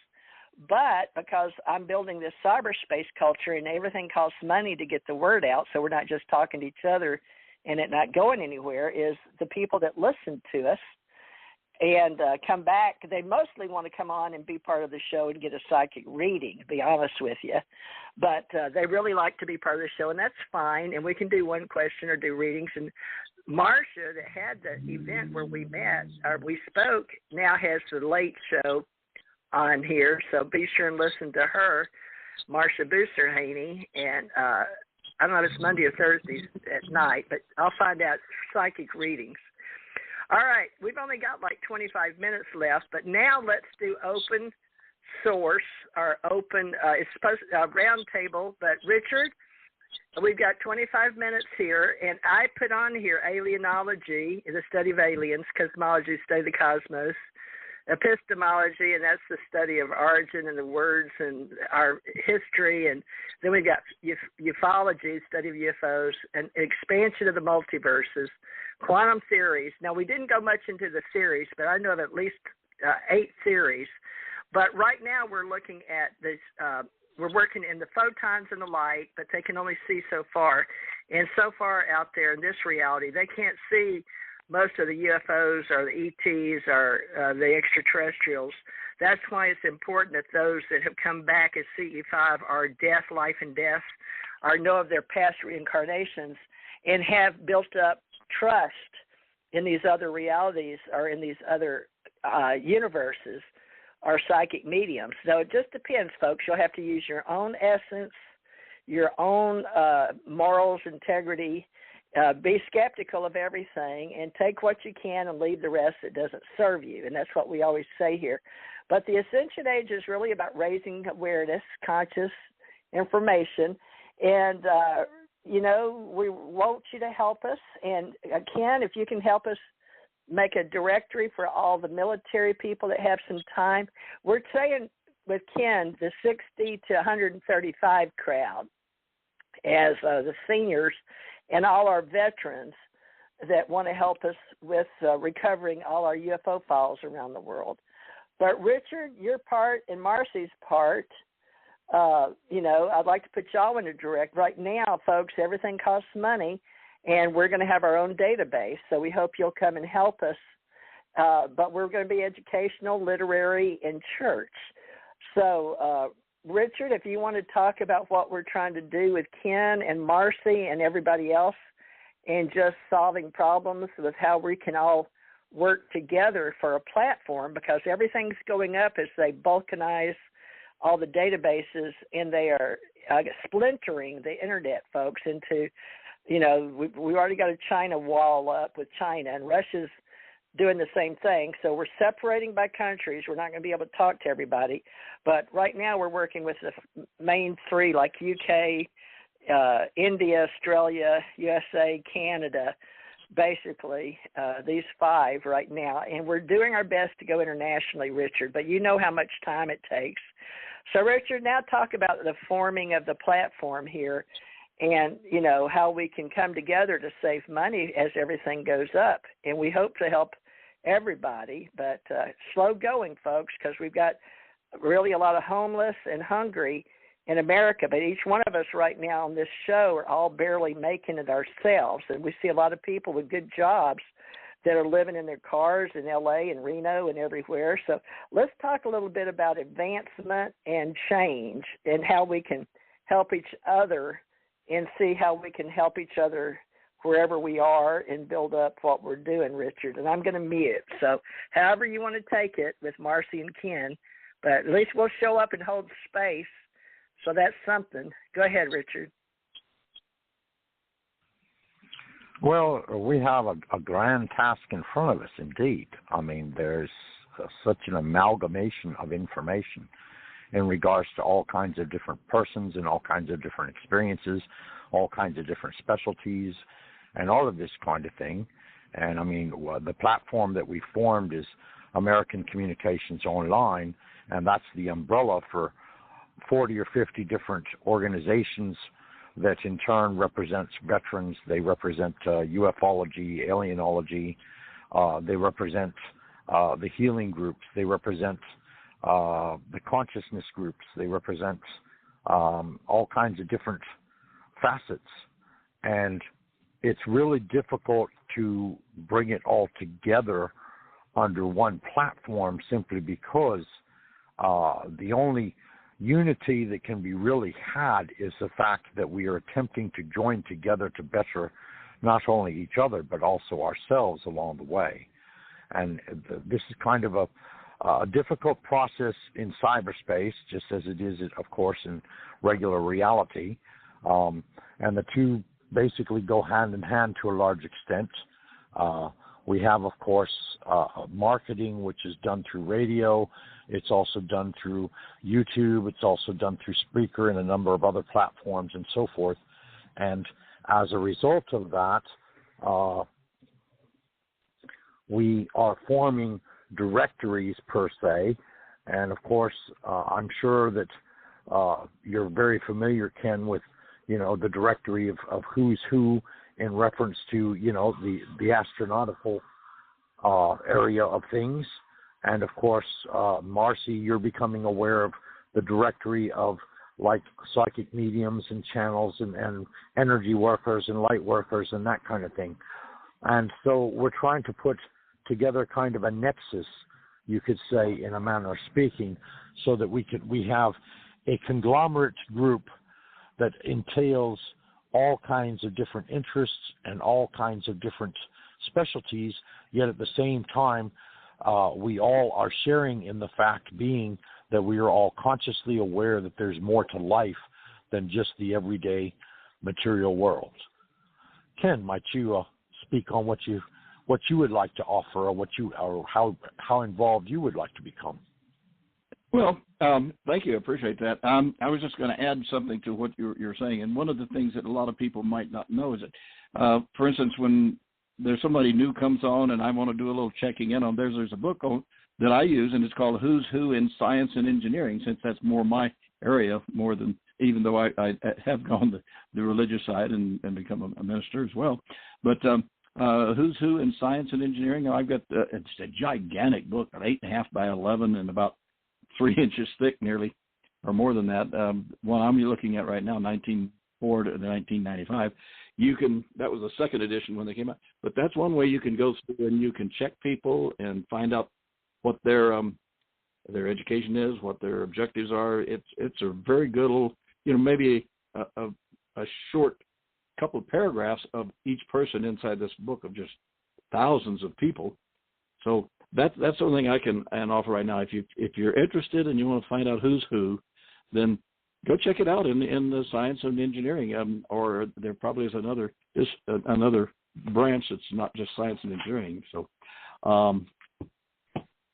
But because I'm building this cyberspace culture and everything costs money to get the word out, so we're not just talking to each other and it not going anywhere, is the people that listen to us and come back, they mostly want to come on and be part of the show and get a psychic reading, to be honest with you. But they really like to be part of the show, and that's fine. And we can do one question or do readings. And Marcia, that had the event where we met or we spoke, now has the late show on here. So be sure and listen to her, Marcia Booser-Haney. And I don't know if it's Monday or Thursday at night, but I'll find out psychic readings. All right, we've only got like 25 minutes left, but now let's do open source or open, it's supposed to round table, but Richard, we've got 25 minutes here, and I put on here alienology, the study of aliens, cosmology, study of the cosmos, epistemology, and that's the study of origin and the words and our history, and then we've got ufology, study of UFOs, and expansion of the multiverses, quantum theories. Now, we didn't go much into the theories, but I know of at least 8 theories. But right now we're looking at this, we're working in the photons and the light, but they can only see so far. And so far out there in this reality, they can't see most of the UFOs or the ETs or the extraterrestrials. That's why it's important that those that have come back as CE5 are death, life, and death, or know of their past reincarnations and have built up trust in these other realities or in these other universes or psychic mediums. So it just depends, folks. You'll have to use your own essence, your own morals, integrity. Be skeptical of everything and take what you can and leave the rest that doesn't serve you. And that's what we always say here. But the Ascension Age is really about raising awareness, conscious information, and we want you to help us. And Ken, if you can help us make a directory for all the military people that have some time. We're saying with Ken, the 60 to 135 crowd as the seniors and all our veterans that want to help us with recovering all our UFO files around the world. But Richard, your part and Marci's part, I'd like to put y'all in a direct. Right now, folks, everything costs money, and we're going to have our own database, so we hope you'll come and help us. But we're going to be educational, literary, and church. So, Richard, if you want to talk about what we're trying to do with Ken and Marci and everybody else and just solving problems with how we can all work together for a platform, because everything's going up as they balkanize all the databases, and they are splintering the internet, folks, into, we already got a China wall up with China, and Russia's doing the same thing. So we're separating by countries. We're not going to be able to talk to everybody. But right now we're working with the main 3, like UK, India, Australia, USA, Canada, basically these 5 right now. And we're doing our best to go internationally, Richard, but you know how much time it takes. So, Richard, now talk about the forming of the platform here and, how we can come together to save money as everything goes up. And we hope to help everybody, but slow going, folks, because we've got really a lot of homeless and hungry in America. But each one of us right now on this show are all barely making it ourselves. And we see a lot of people with good jobs that are living in their cars in L.A. and Reno and everywhere. So let's talk a little bit about advancement and change and how we can help each other and see how we can help each other wherever we are and build up what we're doing, Richard. And I'm going to mute. So however you want to take it with Marci and Ken, but at least we'll show up and hold space. So that's something. Go ahead, Richard. Well, we have a grand task in front of us, indeed. I mean, there's such an amalgamation of information in regards to all kinds of different persons and all kinds of different experiences, all kinds of different specialties, and all of this kind of thing. And, I mean, the platform that we formed is American Communications Online, and that's the umbrella for 40 or 50 different organizations that in turn represents veterans. They represent ufology, alienology. They represent the healing groups. They represent the consciousness groups. They represent all kinds of different facets, and it's really difficult to bring it all together under one platform simply because the only unity that can be really had is the fact that we are attempting to join together to better not only each other but also ourselves along the way. And this is kind of a difficult process in cyberspace, just as it is, of course, in regular reality. And the two basically go hand in hand to a large extent. We have, of course, marketing, which is done through radio. It's also done through YouTube. It's also done through Spreaker and a number of other platforms and so forth. And as a result of that, we are forming directories per se. And, of course, I'm sure that you're very familiar, Ken, with, the directory of who's who in reference to, the astronautical area of things. And, of course, Marci, you're becoming aware of the directory of, like, psychic mediums and channels and energy workers and light workers and that kind of thing. And so we're trying to put together kind of a nexus, you could say, in a manner of speaking, so that we have a conglomerate group that entails all kinds of different interests and all kinds of different specialties, yet at the same time, we all are sharing in the fact being that we are all consciously aware that there's more to life than just the everyday material world. Ken, might you speak on what you would like to offer, or how involved you would like to become? Well, thank you. I appreciate that. I was just going to add something to what you're saying. And one of the things that a lot of people might not know is that, for instance, when there's somebody new comes on and I want to do a little checking in on there's a book that I use, and it's called Who's Who in Science and Engineering, since that's more my area, more than, even though I have gone the religious side and become a minister as well. But Who's Who in Science and Engineering, I've got, it's a gigantic book, 8.5 by 11 and about 3 inches thick nearly, or more than that. One I'm looking at right now, 1904 to 1995. That was the second edition when they came out. But that's one way you can go through and you can check people and find out what their education is, what their objectives are. It's a very good little, maybe a short couple of paragraphs of each person inside this book of just thousands of people. So that's something I can offer right now. If you're interested and you want to find out who's who, then go check it out in the science and engineering, or there probably is another branch that's not just science and engineering. So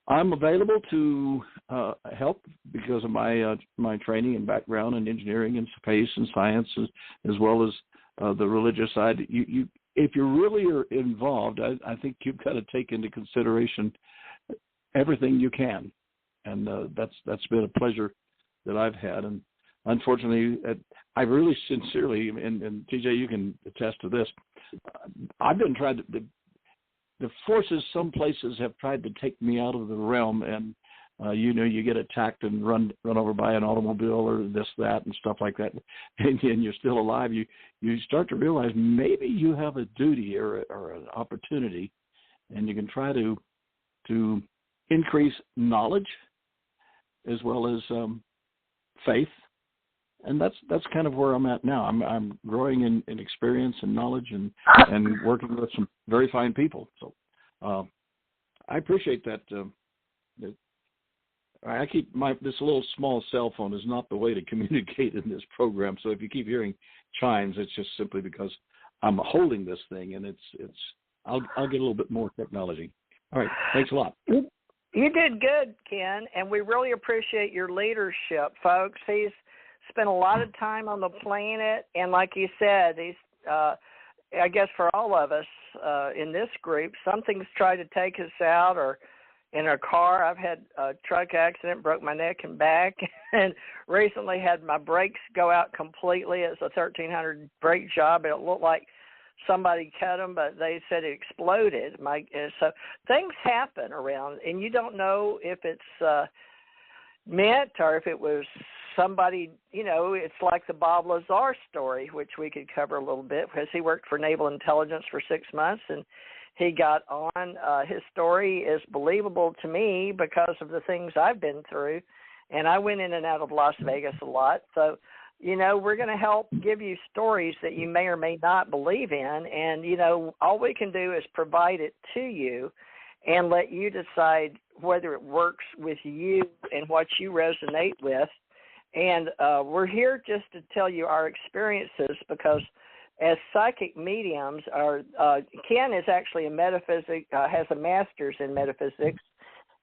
I'm available to help because of my training and background in engineering and space and science, as well as the religious side. If you really are involved, I think you've got to take into consideration everything you can, and that's been a pleasure that I've had. And unfortunately, I really sincerely, and TJ, you can attest to this, I've been trying to, the forces some places have tried to take me out of the realm, and you get attacked and run over by an automobile or this, that, and stuff like that, and you're still alive. You start to realize maybe you have a duty or an opportunity, and you can try to increase knowledge as well as faith, and that's kind of where I'm at now. I'm growing in experience and knowledge and working with some very fine people. So I appreciate that. I keep this little small cell phone is not the way to communicate in this program. So if you keep hearing chimes, it's just simply because I'm holding this thing, and I'll get a little bit more technology. All right, thanks a lot. You did good, Ken, and we really appreciate your leadership, folks. He's spent a lot of time on the planet, and like you said, he's, I guess for all of us in this group, something's tried to take us out, or in a car. I've had a truck accident, broke my neck and back, and recently had my brakes go out completely. It's a 1,300 brake job. It looked like somebody cut them, but they said it exploded. So things happen around, and you don't know if it's meant, or if it was somebody, it's like the Bob Lazar story, which we could cover a little bit, because he worked for Naval Intelligence for 6 months, and he got on. His story is believable to me because of the things I've been through, and I went in and out of Las Vegas a lot. So, we're going to help give you stories that you may or may not believe in, and, all we can do is provide it to you and let you decide whether it works with you and what you resonate with. And we're here just to tell you our experiences, because as psychic mediums, Ken is actually has a master's in metaphysics,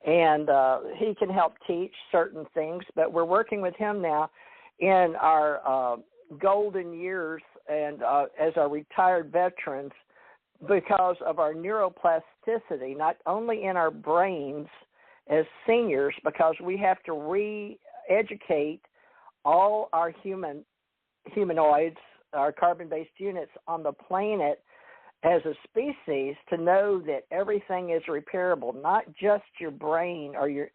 and he can help teach certain things. But we're working with him now in our golden years and as our retired veterans, because of our neuroplasticity, not only in our brains as seniors, because we have to re-educate all our humanoids, our carbon-based units on the planet as a species, to know that everything is repairable, not just your brain or your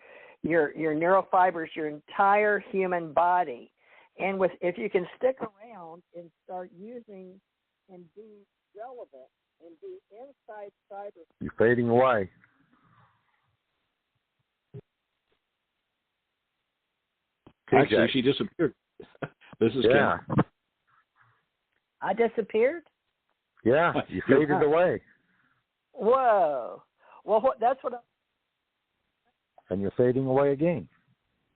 neurofibers, your entire human body. And if you can stick around and start using and be relevant and be inside cyber. You're fading away. Actually, she disappeared. This is Ken. I disappeared? Yeah, you faded away. Whoa. Well, that's what And you're fading away again.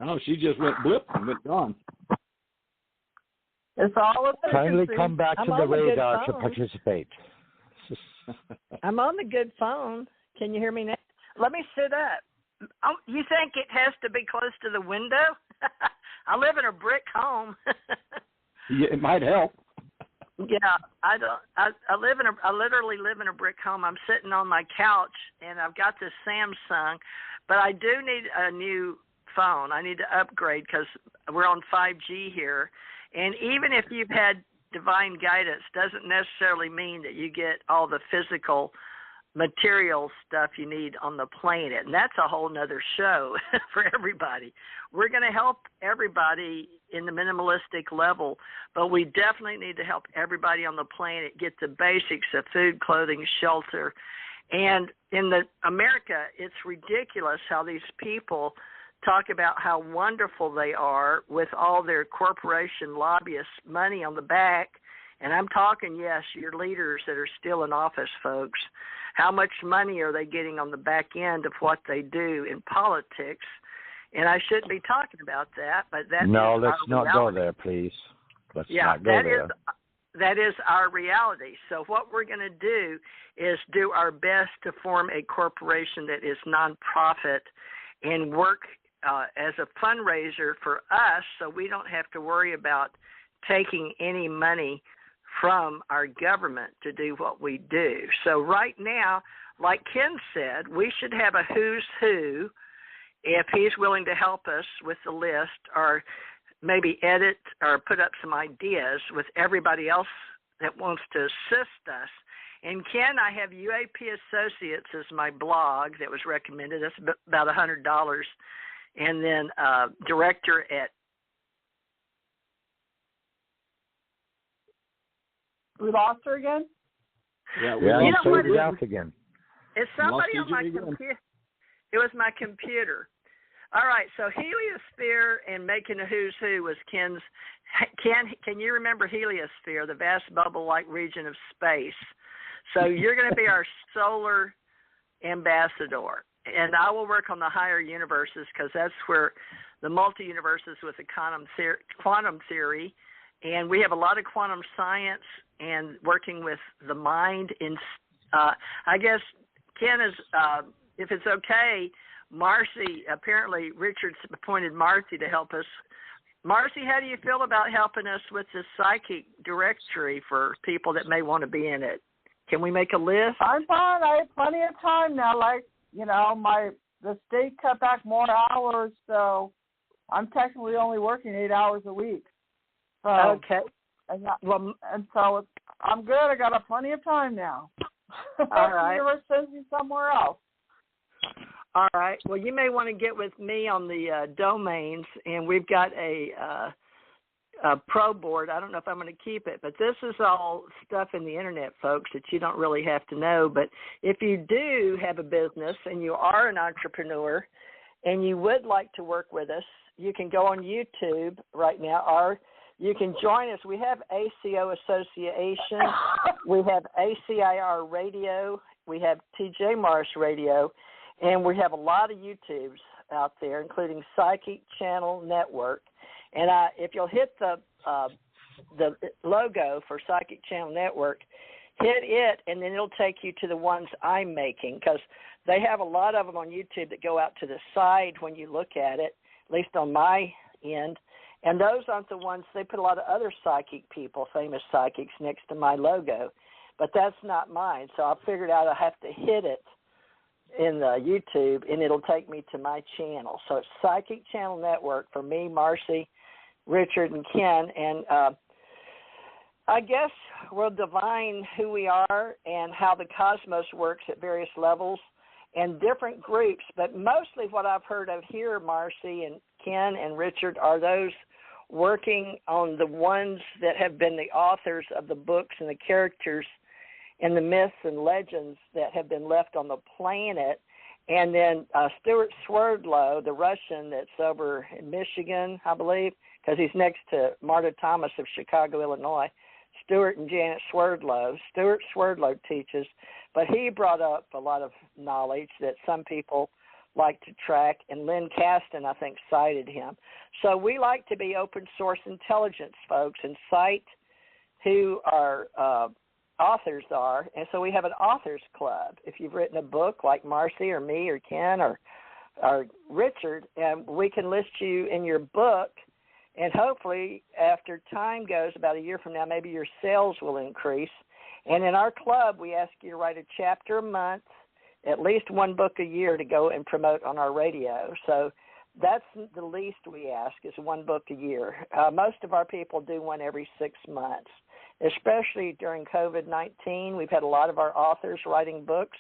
Oh, she just went blip and went gone. It's all Kindly come back to the radar to participate. I'm on the good phone. Can you hear me now? Let me sit up. You think it has to be close to the window? I live in a brick home. Yeah, it might help. Yeah, I don't. I literally live in a brick home. I'm sitting on my couch, and I've got this Samsung, but I do need a new phone. I need to upgrade because we're on 5G here. And even if you've had divine guidance, doesn't necessarily mean that you get all the physical material stuff you need on the planet. And that's a whole nother show for everybody. We're going to help everybody in the minimalistic level, but we definitely need to help everybody on the planet get the basics of food, clothing, shelter. And in America, it's ridiculous how these people talk about how wonderful they are with all their corporation lobbyists' money on the back. And I'm talking, yes, your leaders that are still in office, folks. How much money are they getting on the back end of what they do in politics? And I shouldn't be talking about that, but that's no, let's not go there, please. Let's not go there. That is our reality. So what we're going to do is do our best to form a corporation that is nonprofit and work as a fundraiser for us, so we don't have to worry about taking any money from our government to do what we do. So right now, like Ken said, we should have a who's who, if he's willing to help us with the list, or maybe edit or put up some ideas with everybody else that wants to assist us. And Ken, I have UAP Associates as my blog that was recommended. That's about $100. And then director at... We lost her again? Yeah, you faded out again. It's somebody on my computer. It was my computer. All right, so heliosphere and making a who's who was Ken's. Can you remember heliosphere, the vast bubble-like region of space? So you're going to be our solar ambassador. And I will work on the higher universes, because that's where the multi-universes with the quantum theory. And we have a lot of quantum science and working with the mind. I guess, Ken, is, if it's okay, Marci, apparently Richard's appointed Marci to help us. Marci, how do you feel about helping us with the psychic directory for people that may want to be in it? Can we make a list? I'm fine. I have plenty of time now. Like, the state cut back more hours, so I'm technically only working 8 hours a week. So, okay. And so I'm good. I got plenty of time now. All right. The universe sends me somewhere else. All right. Well, you may want to get with me on the domains, and we've got a pro board. I don't know if I'm going to keep it, but this is all stuff in the internet, folks, that you don't really have to know. But if you do have a business and you are an entrepreneur and you would like to work with us, you can go on YouTube right now, or you can join us. We have ACO Association. We have ACIR Radio. We have TJ Morris Radio. And we have a lot of YouTubes out there, including Psychic Channel Network. And if you'll hit the logo for Psychic Channel Network, hit it, and then it'll take you to the ones I'm making, because they have a lot of them on YouTube that go out to the side when you look at it, at least on my end. And those aren't the ones, they put a lot of other psychic people, famous psychics, next to my logo. But that's not mine. So I figured out I have to hit it in YouTube, and it'll take me to my channel. So it's Psychic Channel Network for me, Marci, Richard, and Ken. And I guess we'll divine who we are and how the cosmos works at various levels and different groups. But mostly what I've heard of here, Marci and Ken and Richard, are those working on the ones that have been the authors of the books and the characters and the myths and legends that have been left on the planet. And then Stuart Swerdlow, the Russian that's over in Michigan, I believe, because he's next to Marta Thomas of Chicago, Illinois, Stuart and Janet Swerdlow. Stuart Swerdlow teaches, but he brought up a lot of knowledge that some people like to track, and Lynn Caston, I think, cited him. So we like to be open source intelligence, folks, and cite who our authors are. And so we have an authors club. If you've written a book like Marci or me or Ken or Richard, and we can list you in your book, and hopefully after time goes, about a year from now, maybe your sales will increase. And in our club, we ask you to write a chapter a month, at least one book a year to go and promote on our radio. So that's the least we ask, is one book a year. Most of our people do one every 6 months. Especially during COVID-19, we've had a lot of our authors writing books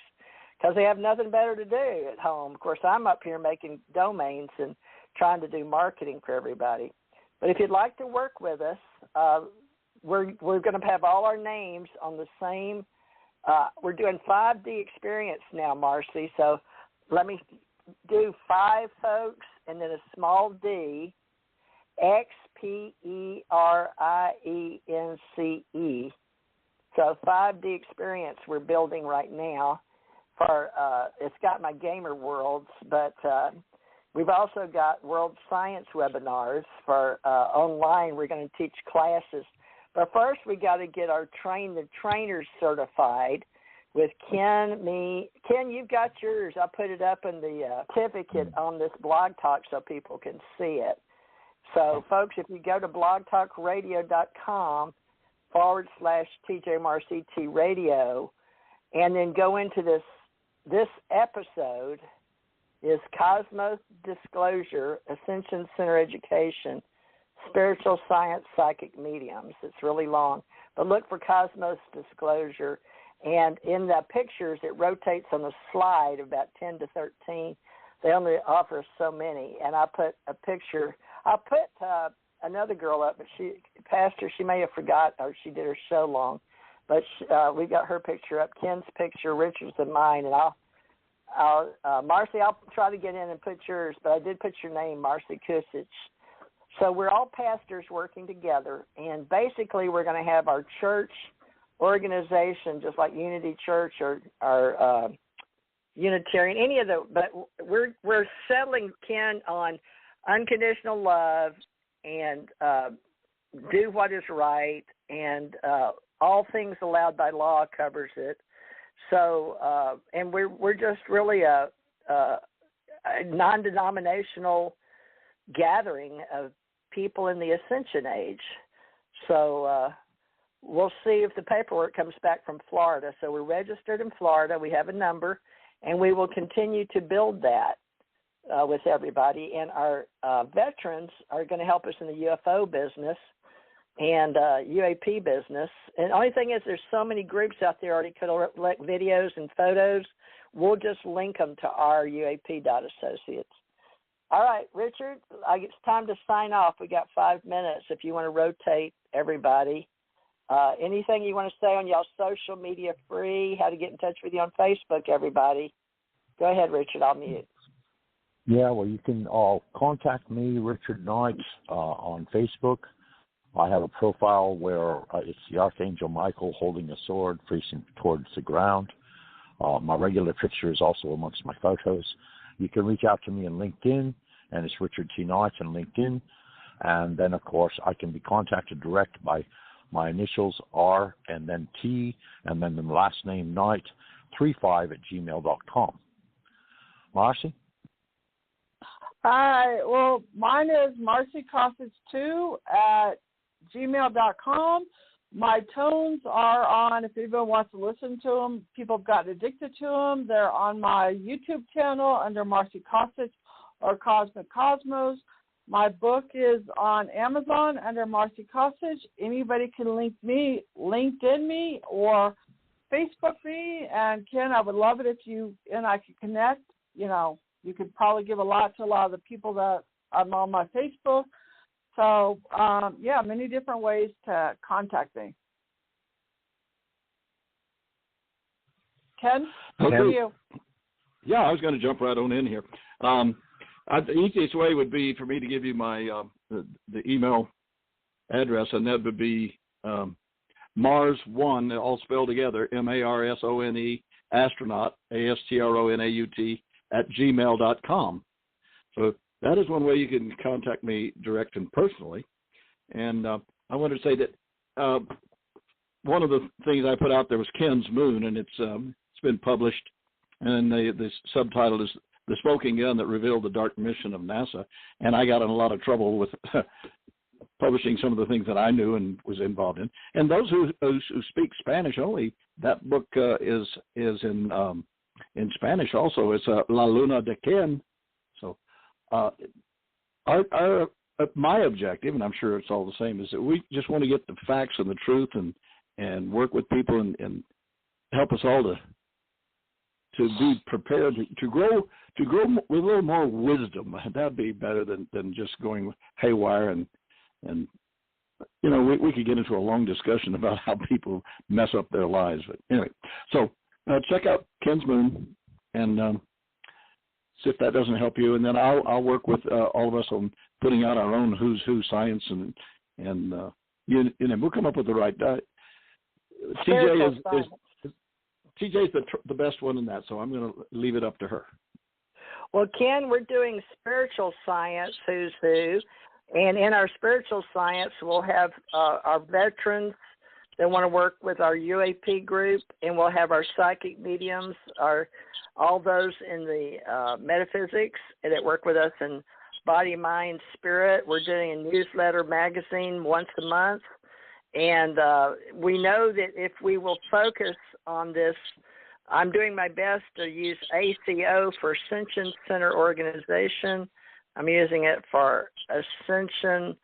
because they have nothing better to do at home. Of course, I'm up here making domains and trying to do marketing for everybody. But if you'd like to work with us, we're going to have all our names on the same. We're doing 5D experience now, Marci. So let me do 5 folks and then a small d, XPERIENCE. So 5D experience we're building right now. For it's got my gamer worlds, but we've also got world science webinars for online. We're going to teach classes. But first we got to get our train the trainers certified with Ken, me. Ken, you've got yours. I put it up in the certificate on this blog talk so people can see it. So, folks, if you go to blogtalkradio.com/TJ Morris ET Radio and then go into this episode is Cosmos Disclosure, Ascension Center Education, Spiritual Science, Psychic Mediums. It's really long. But look for Cosmos Disclosure. And in the pictures, it rotates on a slide about 10 to 13. They only offer so many. And I put a picture. I put another girl up, but she may have forgot, or she did her show long. But we got her picture up, Ken's picture, Richard's, and mine. And Marci, I'll try to get in and put yours, but I did put your name, Marci Kusich. So we're all pastors working together, and basically we're going to have our church organization, just like Unity Church or Unitarian, any of the. But we're settling, Ken, on unconditional love and do what is right, and all things allowed by law covers it. So, and we're just really a non-denominational gathering of people in the Ascension Age. So we'll see if the paperwork comes back from Florida. So we're registered in Florida. We have a number, and we will continue to build that with everybody. And our veterans are going to help us in the UFO business. and UAP business. And the only thing is there's so many groups out there already collect videos and photos. We'll just link them to our UAP.associates. All right, Richard, it's time to sign off. We got 5 minutes if you want to rotate everybody. Anything you want to say on y'all social media free, how to get in touch with you on Facebook, everybody? Go ahead, Richard, I'll mute. Yeah, well, you can contact me, Richard Knight, on Facebook. I have a profile where it's the Archangel Michael holding a sword facing towards the ground. My regular picture is also amongst my photos. You can reach out to me on LinkedIn, and it's Richard T. Knight on LinkedIn. And then, of course, I can be contacted direct by my initials R and then T and then the last name Knight 35@gmail.com. Marci? Hi. Well, mine is Marci Kusich 2@gmail.com. My tones are on, if anyone wants to listen to them, people have gotten addicted to them. They're on my YouTube channel under Marci Kusich or Cosmic Cosmos. My book is on Amazon under Marci Kusich. Anybody can LinkedIn me, or Facebook me. And Ken, I would love it if you and I could connect. You know, you could probably give a lot to a lot of the people that I'm on my Facebook. So, many different ways to contact me. Ken, over to you. Yeah, I was going to jump right on in here. The easiest way would be for me to give you my the email address, and that would be Mars1, all spelled together, MARSONE, astronaut, ASTRONAUT, @gmail.com. So that is one way you can contact me direct and personally. And I wanted to say that one of the things I put out there was Ken's Moon, and it's been published, and the subtitle is The Smoking Gun That Revealed the Dark Mission of NASA. And I got in a lot of trouble with publishing some of the things that I knew and was involved in. And those who speak Spanish only, that book is in Spanish also. It's La Luna de Ken. So my objective, and I'm sure it's all the same, is that we just want to get the facts and the truth and work with people and help us all to be prepared to grow with a little more wisdom. That'd be better than just going haywire and we could get into a long discussion about how people mess up their lives. But anyway, so check out Ken's Moon and see if that doesn't help you, and then I'll work with all of us on putting out our own Who's Who science and we'll come up with the right diet. TJ's the best one in that, so I'm going to leave it up to her. Well, Ken, we're doing spiritual science, Who's Who, and in our spiritual science, we'll have our veterans that want to work with our UAP group, and we'll have our psychic mediums, all those in the metaphysics that work with us in body, mind, spirit. We're doing a newsletter magazine once a month. And we know that if we will focus on this, I'm doing my best to use ACO for Ascension Center Organization. I'm using it for Ascension,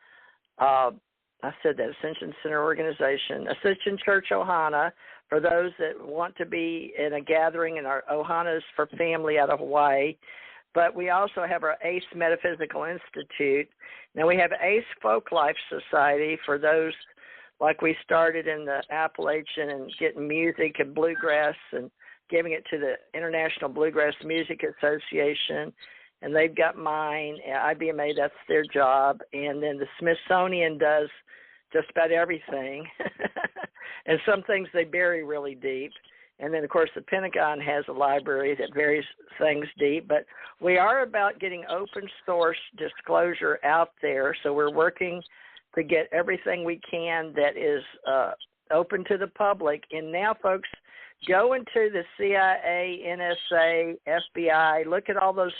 Ascension Center Organization, Ascension Church Ohana, for those that want to be in a gathering in our Ohanas for family out of Hawaii. But we also have our ACE Metaphysical Institute. Now we have ACE Folk Life Society for those like we started in the Appalachian and getting music and bluegrass and giving it to the International Bluegrass Music Association. And they've got mine, IBMA, that's their job. And then the Smithsonian does just about everything. And some things they bury really deep. And then, of course, the Pentagon has a library that buries things deep. But we are about getting open source disclosure out there. So we're working to get everything we can that is open to the public. And now, folks, go into the CIA, NSA, FBI, look at all those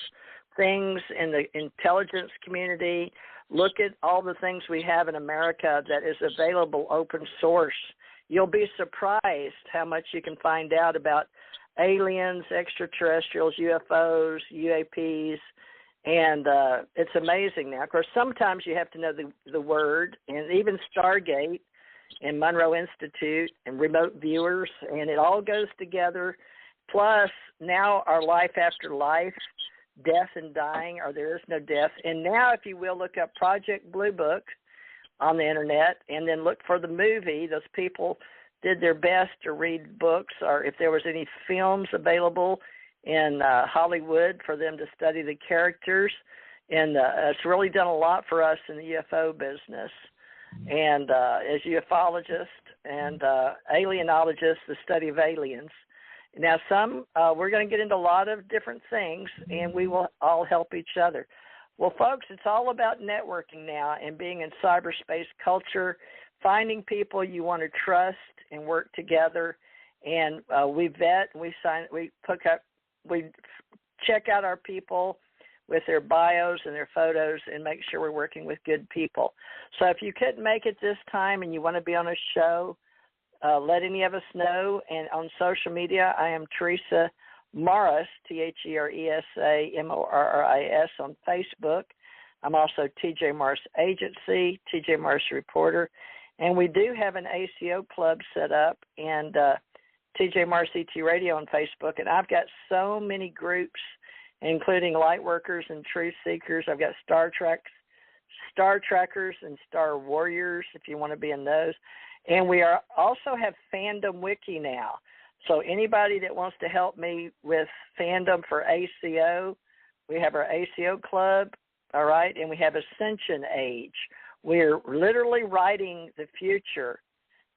things in the intelligence community, look at all the things we have in America that is available open source. You'll be surprised how much you can find out about aliens, extraterrestrials, UFOs, UAPs, And it's amazing now. Of course, sometimes you have to know the word, and even Stargate and Monroe Institute and remote viewers, and it all goes together. Plus, now our life after life, death and dying, or there is no death. And now, if you will, look up Project Blue Book on the internet, and then look for the movie. Those people did their best to read books, or if there was any films available in Hollywood for them to study the characters. And it's really done a lot for us in the UFO business. And as ufologists and alienologists, the study of aliens. Now, we're going to get into a lot of different things, and we will all help each other. Well, folks, it's all about networking now and being in cyberspace culture, finding people you want to trust and work together. And we vet, we check out our people with their bios and their photos and make sure we're working with good people. So if you couldn't make it this time and you want to be on a show, let any of us know. And on social media, I am Theresa Morris, Theresa Morris on Facebook. I'm also TJ Morris Agency, TJ Morris Reporter. And we do have an ACO club set up, and TJ Morris ET Radio on Facebook. And I've got so many groups, including light workers and truth seekers. I've got Star Trekkers and Star Warriors, if you want to be in those. And we also have Fandom Wiki now. So anybody that wants to help me with fandom for ACO, we have our ACO club, all right, and we have Ascension Age. We're literally writing the future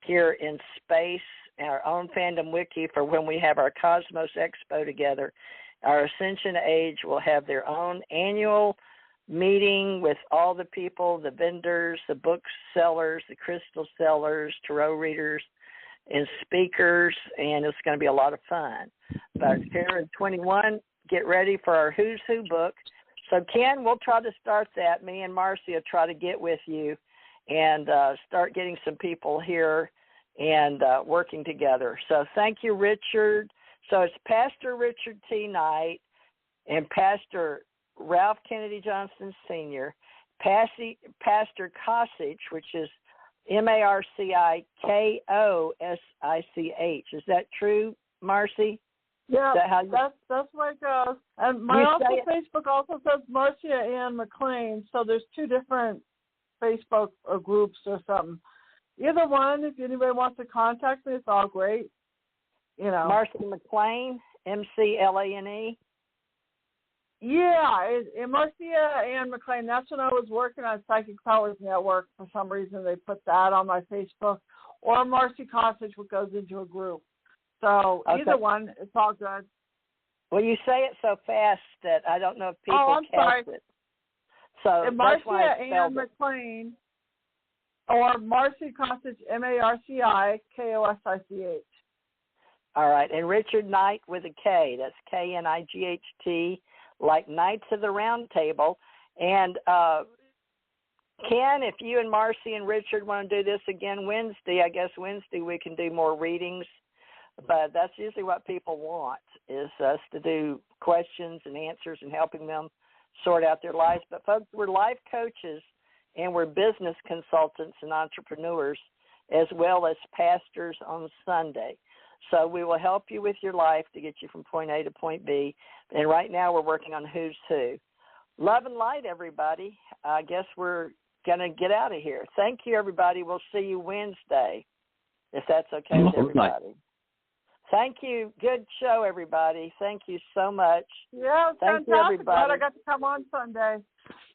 here in space, our own Fandom Wiki for when we have our Cosmos Expo together. Our Ascension Age will have their own annual meeting with all the people, the vendors, the book sellers, the crystal sellers, tarot readers, and speakers, and it's going to be a lot of fun. But here in 21, get ready for our Who's Who book. So, Ken, we'll try to start that. Me and Marci will try to get with you and start getting some people here and working together. So thank you, Richard. So it's Pastor Richard T. Knight and Pastor Ralph Kennedy Johnston Sr., Pastor Kusich, which is Marcikossich. Is that true, Marci? Yeah, that's where it goes. And my Facebook also says Marcia Ann McLean, so there's two different Facebook groups or something. Either one, if anybody wants to contact me, it's all great. You know, Marci McLean, McLane. Yeah, Marcia Ann McLean. That's when I was working on Psychic Powers Network. For some reason, they put that on my Facebook. Or Marci Kusich, which goes into a group. So either one, it's all good. Well, you say it so fast that I don't know if people catch it. So that's why I spelled it. McLean or Marci Kusich, Marcikossich. All right, and Richard Knight with a K. That's Knight, like Knights of the Round Table. And Ken, if you and Marci and Richard want to do this again Wednesday, I guess Wednesday we can do more readings. But that's usually what people want, is us to do questions and answers and helping them sort out their lives. But, folks, we're life coaches and we're business consultants and entrepreneurs as well as pastors on Sunday. So we will help you with your life to get you from point A to point B. And right now we're working on Who's Who. Love and light, everybody. I guess we're going to get out of here. Thank you, everybody. We'll see you Wednesday, if that's okay with everybody. Thank you. Good show, everybody. Thank you so much. Yeah, thank you, everybody. Glad I got to come on Sunday.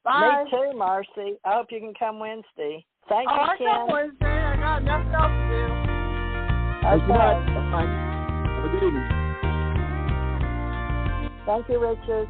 Bye. Me too, Marci. I hope you can come Wednesday. Thank you, Ken. I come Wednesday. I got nothing else to do. Okay. Have a good evening. Thank you, Richard.